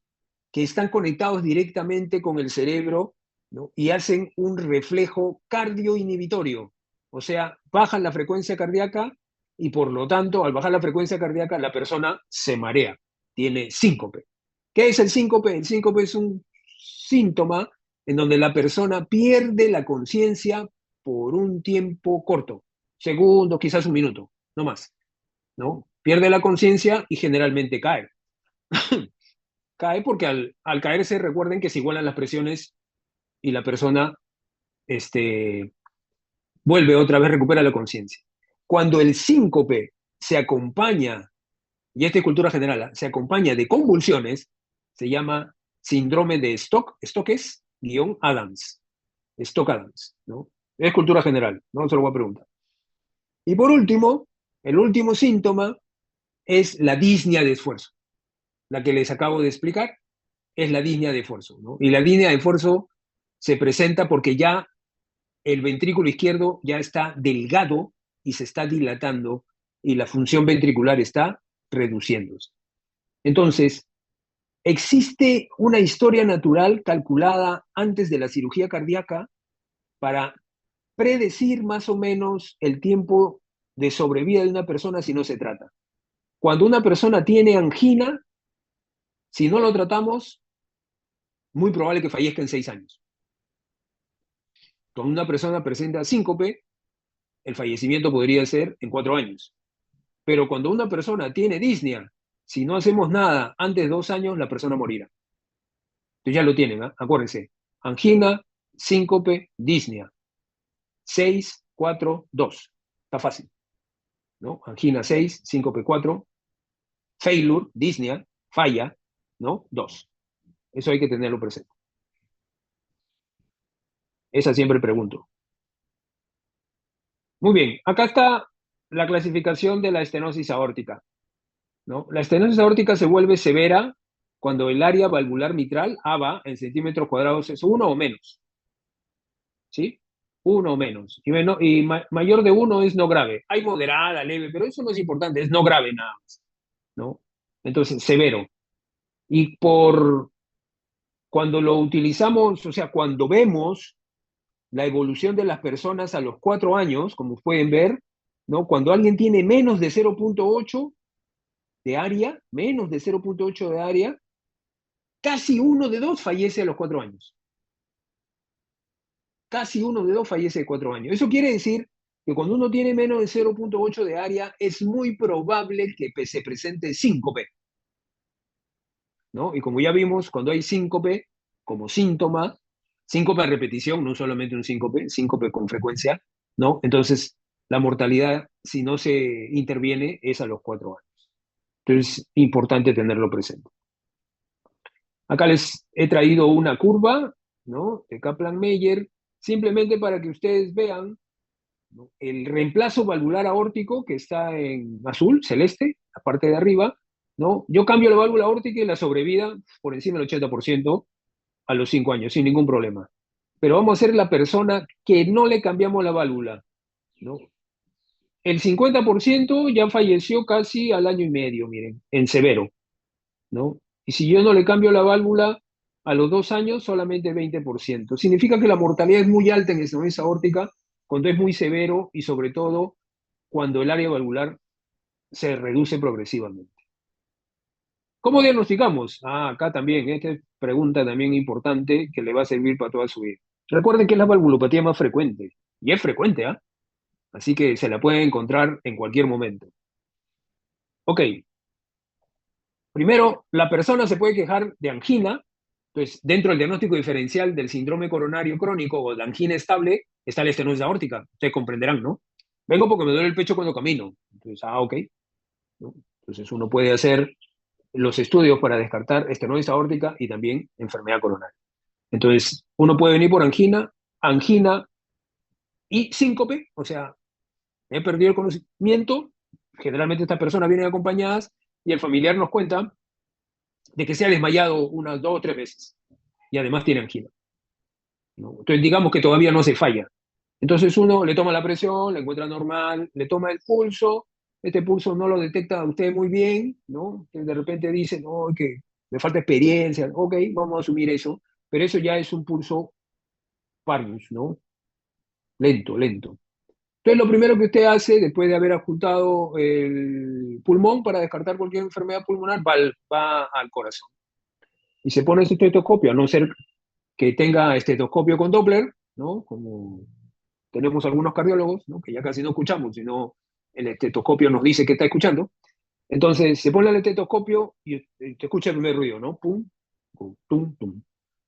que están conectados directamente con el cerebro, ¿no?, y hacen un reflejo cardioinhibitorio. O sea, bajan la frecuencia cardíaca y por lo tanto, al bajar la frecuencia cardíaca, la persona se marea, tiene síncope. ¿Qué es el síncope? El síncope es un síntoma en donde la persona pierde la conciencia por un tiempo corto, segundos, quizás un minuto, no más, ¿no? Pierde la conciencia y generalmente cae. Cae porque al caerse, recuerden que se igualan las presiones y la persona vuelve otra vez, recupera la conciencia. Cuando el síncope se acompaña, y esta es cultura general, se acompaña de convulsiones, se llama síndrome de Stokes-Adams. Stock-Adams, ¿no? Es cultura general, no se lo voy a preguntar. Y por último, el último síntoma es la disnea de esfuerzo. La que les acabo de explicar es la disnea de esfuerzo, ¿no? Y la disnea de esfuerzo se presenta porque ya el ventrículo izquierdo ya está delgado y se está dilatando y la función ventricular está reduciéndose. Entonces, existe una historia natural calculada antes de la cirugía cardíaca para predecir más o menos el tiempo de sobrevida de una persona si no se trata. Cuando una persona tiene angina, si no lo tratamos, muy probable que fallezca en 6 años. Cuando una persona presenta síncope, el fallecimiento podría ser en 4 años. Pero cuando una persona tiene disnea, si no hacemos nada antes de 2 años, la persona morirá. Entonces ya lo tienen, ¿eh? Acuérdense. Angina, síncope, disnea. 6, 4, 2. Está fácil, ¿no? Angina 6, síncope 4, failure, disnea, falla, ¿no? 2. Eso hay que tenerlo presente. Esa siempre pregunto. Muy bien, acá está la clasificación de la estenosis aórtica, ¿no? La estenosis aórtica se vuelve severa cuando el área valvular mitral, AVA, en centímetros cuadrados es 1 o menos, ¿sí? 1 o menos. Y mayor de 1 es no grave. Hay moderada, leve, pero eso no es importante, es no grave nada más, ¿no? Entonces, severo. Y cuando lo utilizamos, o sea, cuando vemos la evolución de las personas a los 4 años, como pueden ver, ¿no? Cuando alguien tiene menos de 0.8 de área, menos de 0.8 de área, casi 1 de 2 fallece a los 4 años. Casi 1 de 2 fallece a 4 años. Eso quiere decir que cuando uno tiene menos de 0.8 de área, es muy probable que se presente síncope, ¿no? Y como ya vimos, cuando hay síncope como síntoma, síncope a repetición, no solamente un síncope, síncope con frecuencia, ¿no? Entonces, la mortalidad, si no se interviene, es a los 4 años. Entonces, es importante tenerlo presente. Acá les he traído una curva, ¿no?, de Kaplan-Meier, simplemente para que ustedes vean, ¿no?, el reemplazo valvular aórtico que está en azul, celeste, la parte de arriba, ¿no? Yo cambio la válvula aórtica y la sobrevida por encima del 80% a los 5 años, sin ningún problema. Pero vamos a ser la persona que no le cambiamos la válvula, ¿no? El 50% ya falleció casi al año y medio, miren, en severo, ¿no? Y si yo no le cambio la válvula a los 2 años, solamente 20%. Significa que la mortalidad es muy alta en estenosis aórtica cuando es muy severo y sobre todo cuando el área valvular se reduce progresivamente. ¿Cómo diagnosticamos? Acá también, esta es pregunta también importante que le va a servir para toda su vida. Recuerden que es la valvulopatía más frecuente, y es frecuente, ¿ah? Así que se la pueden encontrar en cualquier momento. Ok, primero, la persona se puede quejar de angina. Entonces, dentro del diagnóstico diferencial del síndrome coronario crónico o de angina estable, está la estenosis aórtica. Ustedes comprenderán, ¿no? Vengo porque me duele el pecho cuando camino. Entonces, ok, ¿no? Entonces uno puede hacer los estudios para descartar estenosis aórtica y también enfermedad coronaria. Entonces, uno puede venir por angina, angina y síncope, o sea, he perdido el conocimiento, generalmente estas personas vienen acompañadas y el familiar nos cuenta de que se ha desmayado unas 2 o 3 veces y además tiene angina, ¿no? Entonces, digamos que todavía no se falla. Entonces, uno le toma la presión, le encuentra normal, le toma el pulso, este pulso no lo detecta usted muy bien, ¿no? De repente dice, no, que me falta experiencia, ok, vamos a asumir eso, pero eso ya es un pulso Parvus, ¿no? Lento, lento. Entonces, lo primero que usted hace, después de haber ocultado el pulmón para descartar cualquier enfermedad pulmonar, va al corazón. Y se pone ese estetoscopio, a no ser que tenga estetoscopio con Doppler, ¿no? Como tenemos algunos cardiólogos, ¿no? Que ya casi no escuchamos, sino el estetoscopio nos dice que está escuchando. Entonces, se pone el estetoscopio y te escucha el primer ruido, ¿no? Pum, pum, tum, tum,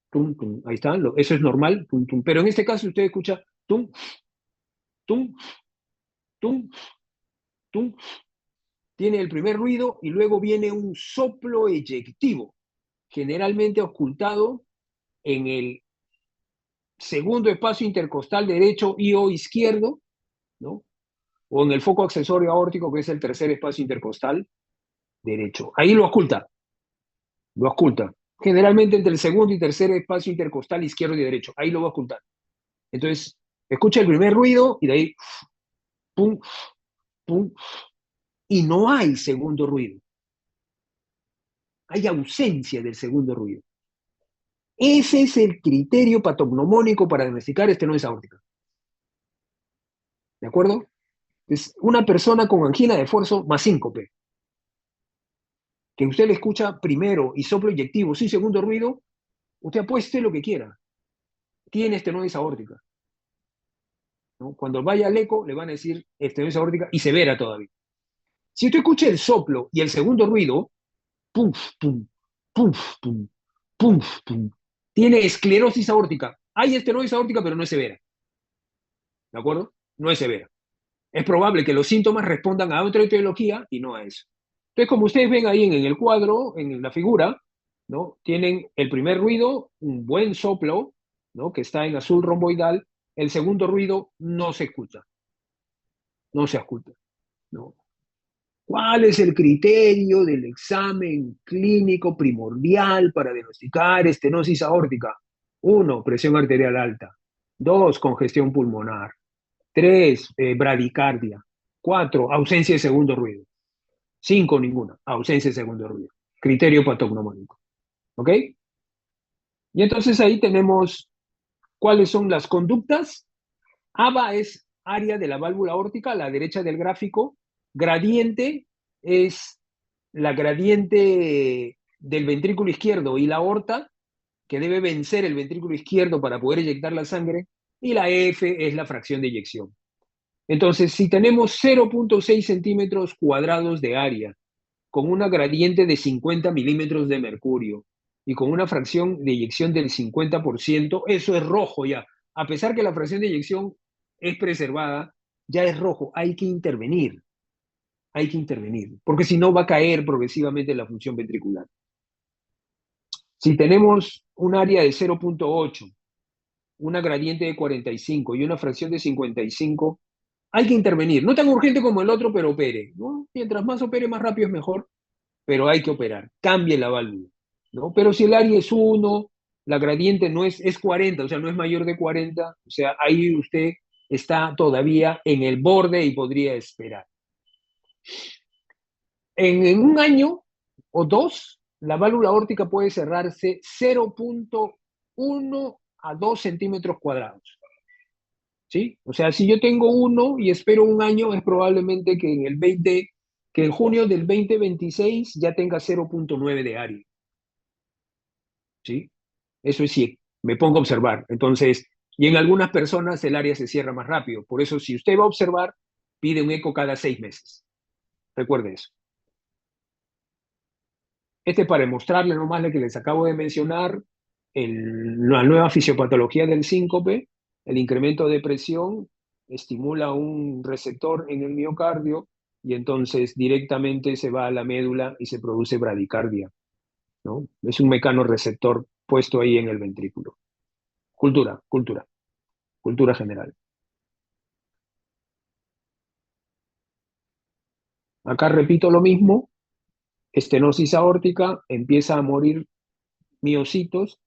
tum, tum. Ahí está, eso es normal, tum, tum. Pero en este caso usted escucha tum, tum, tum, tum, tiene el primer ruido y luego viene un soplo eyectivo, generalmente ocultado en el segundo espacio intercostal derecho y o izquierdo, ¿no? O en el foco accesorio aórtico, que es el tercer espacio intercostal derecho. Ahí lo oculta, lo oculta. Generalmente entre el segundo y tercer espacio intercostal izquierdo y derecho. Ahí lo va a ocultar. Entonces, escucha el primer ruido y de ahí, pum, pum, y no hay segundo ruido. Hay ausencia del segundo ruido. Ese es el criterio patognomónico para diagnosticar estenosis aórtica. ¿De acuerdo? Es una persona con angina de esfuerzo más síncope, que usted le escucha primero y soplo inyectivo sin segundo ruido, usted apueste lo que quiera. Tiene estenosis aórtica, ¿no? Cuando vaya al eco le van a decir estenosis aórtica y severa todavía. Si usted escucha el soplo y el segundo ruido, pum, pum, pum, pum, pum, pum, tiene esclerosis aórtica. Hay estenosis aórtica, pero no es severa. ¿De acuerdo? No es severa. Es probable que los síntomas respondan a otra etiología y no a eso. Entonces, como ustedes ven ahí en el cuadro, en la figura, ¿no? Tienen el primer ruido, un buen soplo, ¿no? Que está en azul romboidal. El segundo ruido no se escucha, no se escucha, ¿no? ¿Cuál es el criterio del examen clínico primordial para diagnosticar estenosis aórtica? 1, presión arterial alta. 2, congestión pulmonar. 3, bradicardia. 4, ausencia de segundo ruido. 5, ninguna, ausencia de segundo ruido. Criterio patognomónico. ¿Ok? Y entonces ahí tenemos cuáles son las conductas. ABA es área de la válvula aórtica, a la derecha del gráfico. Gradiente es la gradiente del ventrículo izquierdo y la aorta, que debe vencer el ventrículo izquierdo para poder eyectar la sangre. Y la F es la fracción de eyección. Entonces, si tenemos 0.6 centímetros cuadrados de área, con una gradiente de 50 milímetros de mercurio y con una fracción de eyección del 50%, eso es rojo ya. A pesar que la fracción de eyección es preservada, ya es rojo. Hay que intervenir, porque si no va a caer progresivamente la función ventricular. Si tenemos un área de 0.8, una gradiente de 45 y una fracción de 55, hay que intervenir. No tan urgente como el otro, pero opere, ¿no? Mientras más opere, más rápido es mejor, pero hay que operar. Cambie la válvula, ¿no? Pero si el área es 1, la gradiente no es 40, o sea, no es mayor de 40, o sea, ahí usted está todavía en el borde y podría esperar. En un año o dos, la válvula aórtica puede cerrarse 0.1 a 2 centímetros cuadrados. ¿Sí? O sea, si yo tengo uno y espero un año, es probablemente que que en junio del 2026 ya tenga 0.9 de área. ¿Sí? Eso es si me pongo a observar. Entonces, y en algunas personas el área se cierra más rápido. Por eso, si usted va a observar, pide un eco cada 6 meses. Recuerde eso. Este es para mostrarle nomás lo que les acabo de mencionar, la nueva fisiopatología del síncope, el incremento de presión estimula un receptor en el miocardio y entonces directamente se va a la médula y se produce bradicardia, ¿no? Es un mecanorreceptor puesto ahí en el ventrículo. Cultura general. Acá repito lo mismo, estenosis aórtica, empieza a morir miocitos,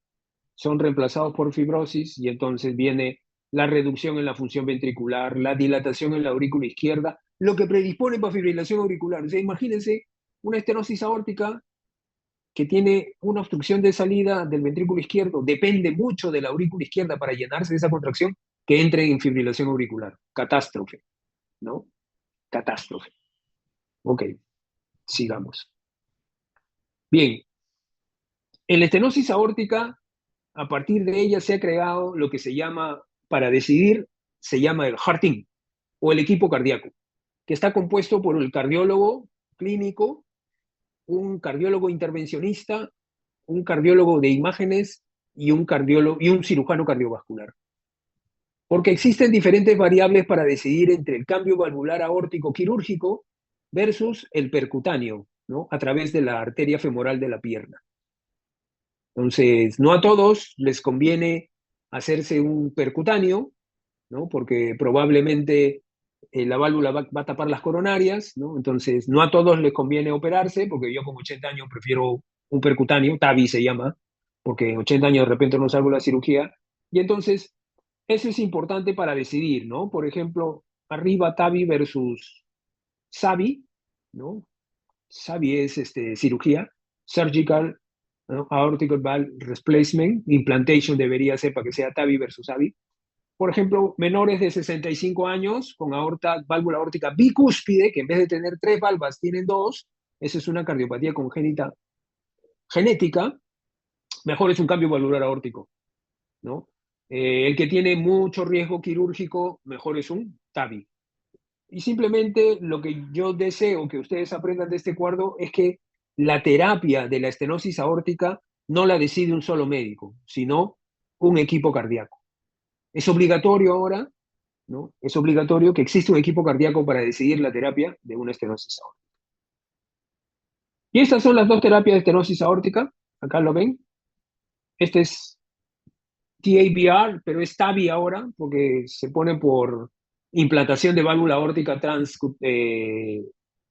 son reemplazados por fibrosis y entonces viene la reducción en la función ventricular, la dilatación en la aurícula izquierda, lo que predispone para fibrilación auricular. O sea, imagínense una estenosis aórtica que tiene una obstrucción de salida del ventrículo izquierdo, depende mucho de la aurícula izquierda para llenarse de esa contracción, que entre en fibrilación auricular. Catástrofe, ¿no? Catástrofe. Ok, sigamos. Bien, en la estenosis aórtica, a partir de ella se ha creado lo que se llama, para decidir, se llama el heart team o el equipo cardíaco, que está compuesto por el cardiólogo clínico, un cardiólogo intervencionista, un cardiólogo de imágenes y un cardiólogo y un cirujano cardiovascular. Porque existen diferentes variables para decidir entre el cambio valvular aórtico quirúrgico versus el percutáneo, ¿no? A través de la arteria femoral de la pierna. Entonces, no a todos les conviene hacerse un percutáneo, ¿no? Porque probablemente la válvula va a tapar las coronarias, ¿no? Entonces, no a todos les conviene operarse, porque yo con 80 años prefiero un percutáneo, TAVI se llama, porque en 80 años de repente no salgo a la cirugía. Y entonces, eso es importante para decidir, ¿no? Por ejemplo, arriba TAVI versus SAVI, ¿no? SAVI es cirugía, Surgical, ¿no? Aortic Valve Replacement, Implantation debería ser para que sea TAVI versus SAVI. Por ejemplo, menores de 65 años con válvula aórtica bicúspide, que en vez de tener 3 válvulas tienen 2, esa es una cardiopatía congénita genética, mejor es un cambio valvular aórtico, ¿no? El que tiene mucho riesgo quirúrgico, mejor es un TAVI. Y simplemente lo que yo deseo que ustedes aprendan de este cuadro es que la terapia de la estenosis aórtica no la decide un solo médico, sino un equipo cardíaco. Es obligatorio ahora, ¿no? Es obligatorio que exista un equipo cardíaco para decidir la terapia de una estenosis aórtica. Y estas son las dos terapias de estenosis aórtica. Acá lo ven. Este es TAVR, pero es TAVI ahora, porque se pone por implantación de válvula aórtica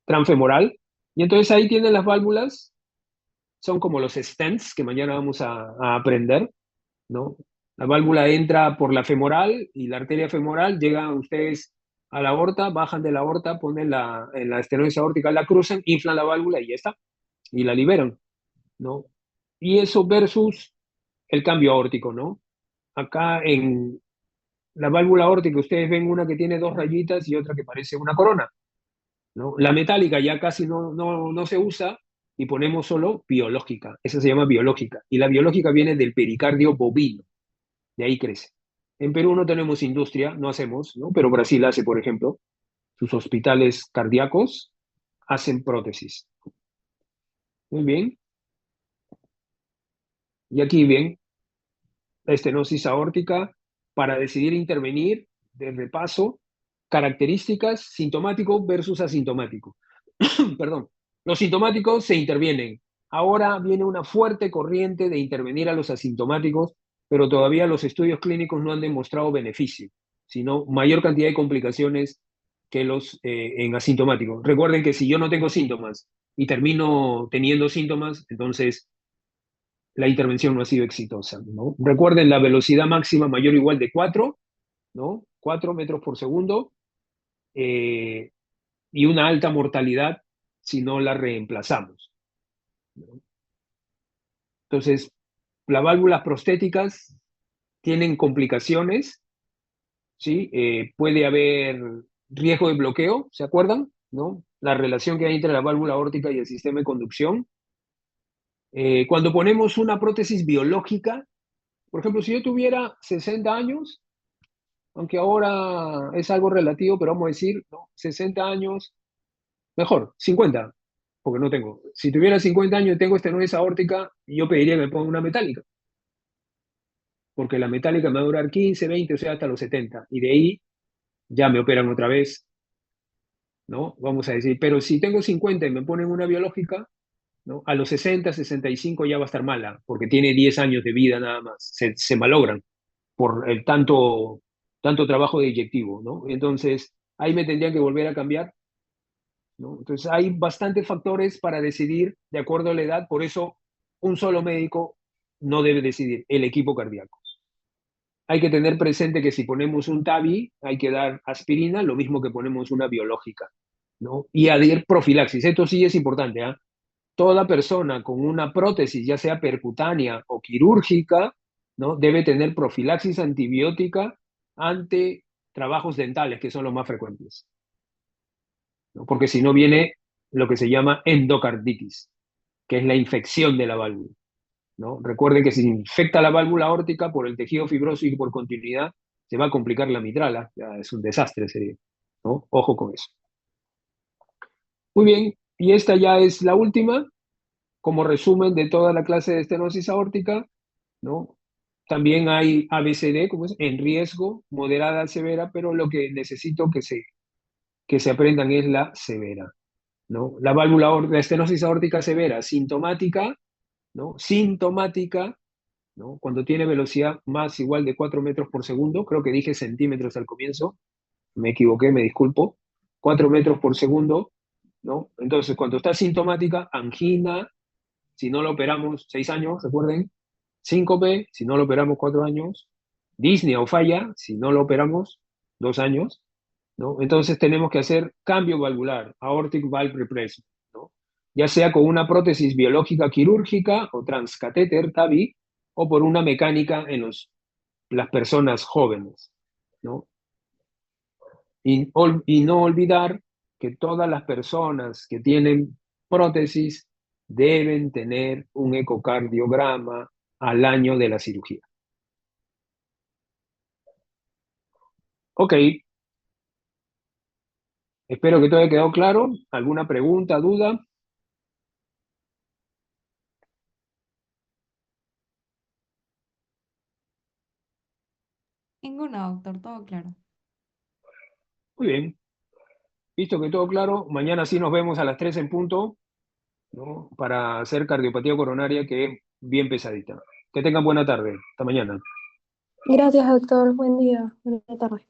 transfemoral. Y entonces ahí tienen las válvulas, son como los stents que mañana vamos a aprender, ¿no? La válvula entra por la femoral y la arteria femoral, llegan ustedes a la aorta, bajan de la aorta, ponen en la estenosis aórtica, la cruzan, inflan la válvula y ya está, y la liberan, ¿no? Y eso versus el cambio aórtico, ¿no? Acá en la válvula aórtica ustedes ven una que tiene 2 rayitas y otra que parece una corona, ¿no? La metálica ya casi no se usa y ponemos solo biológica, esa se llama biológica, y la biológica viene del pericardio bovino, de ahí crece. En Perú no tenemos industria, no hacemos, ¿no? Pero Brasil hace, por ejemplo, sus hospitales cardíacos hacen prótesis. Muy bien. Y aquí bien, la estenosis aórtica para decidir intervenir, de repaso, características sintomático versus asintomático. Perdón. Los sintomáticos se intervienen. Ahora viene una fuerte corriente de intervenir a los asintomáticos, pero todavía los estudios clínicos no han demostrado beneficio, sino mayor cantidad de complicaciones que los en asintomáticos. Recuerden que si yo no tengo síntomas y termino teniendo síntomas, entonces la intervención no ha sido exitosa, ¿no? Recuerden la velocidad máxima mayor o igual de 4, ¿no? 4 metros por segundo, eh, y una alta mortalidad si no la reemplazamos, ¿no? Entonces, las válvulas prostéticas tienen complicaciones, ¿sí? Puede haber riesgo de bloqueo, ¿se acuerdan? ¿No? La relación que hay entre la válvula aórtica y el sistema de conducción. Cuando ponemos una prótesis biológica, por ejemplo, si yo tuviera 60 años, aunque ahora es algo relativo, pero vamos a decir, ¿no? 60 años, mejor, 50, porque no tengo. Si tuviera 50 años y tengo estenosis aórtica, yo pediría que me ponga una metálica, porque la metálica me va a durar 15, 20, o sea, hasta los 70, y de ahí ya me operan otra vez ¿no? Vamos a decir, pero si tengo 50 y me ponen una biológica, ¿no? A los 60, 65 ya va a estar mala, porque tiene 10 años de vida nada más, se malogran por el tanto trabajo de inyectivo, ¿no? Entonces, ahí me tendrían que volver a cambiar, ¿no? Entonces, hay bastantes factores para decidir de acuerdo a la edad, por eso un solo médico no debe decidir, el equipo cardíaco. Hay que tener presente que si ponemos un TAVI, hay que dar aspirina, lo mismo que ponemos una biológica, ¿no? Y adherir profilaxis. Esto sí es importante, ¿ah? Toda persona con una prótesis, ya sea percutánea o quirúrgica, ¿no? Debe tener profilaxis antibiótica ante trabajos dentales, que son los más frecuentes, ¿no? Porque si no viene lo que se llama endocarditis, que es la infección de la válvula, ¿no? Recuerden que si infecta la válvula aórtica por el tejido fibroso y por continuidad, se va a complicar la mitral, ¿ah? Ya es un desastre, sería, ¿no? Ojo con eso. Muy bien, y esta ya es la última, como resumen de toda la clase de estenosis aórtica, ¿no? También hay ABCD, como es, en riesgo, moderada, severa, pero lo que necesito que se aprendan es la severa, ¿no? La estenosis aórtica severa, sintomática, ¿no? Sintomática, ¿no? Cuando tiene velocidad más igual de 4 metros por segundo, creo que dije centímetros al comienzo, me equivoqué, me disculpo, 4 metros por segundo, ¿no? Entonces, cuando está sintomática, angina, si no lo operamos 6 años, recuerden, síncope, si no lo operamos 4 años, disnea o falla, si no lo operamos 2 años, ¿no? Entonces tenemos que hacer cambio valvular, aortic valve replacement, ¿no? Ya sea con una prótesis biológica quirúrgica o transcatéter, TAVI, o por una mecánica en las personas jóvenes, ¿no? Y no olvidar que todas las personas que tienen prótesis deben tener un ecocardiograma al año de la cirugía. Ok, espero que todo haya quedado claro. ¿Alguna pregunta, duda? Ninguna, doctor, todo claro. Muy bien, visto que todo claro, mañana sí nos vemos a las 3 en punto, ¿no? Para hacer cardiopatía coronaria, que es bien pesadita. Que tengan buena tarde. Hasta mañana. Gracias, doctor. Buen día. Buena tarde.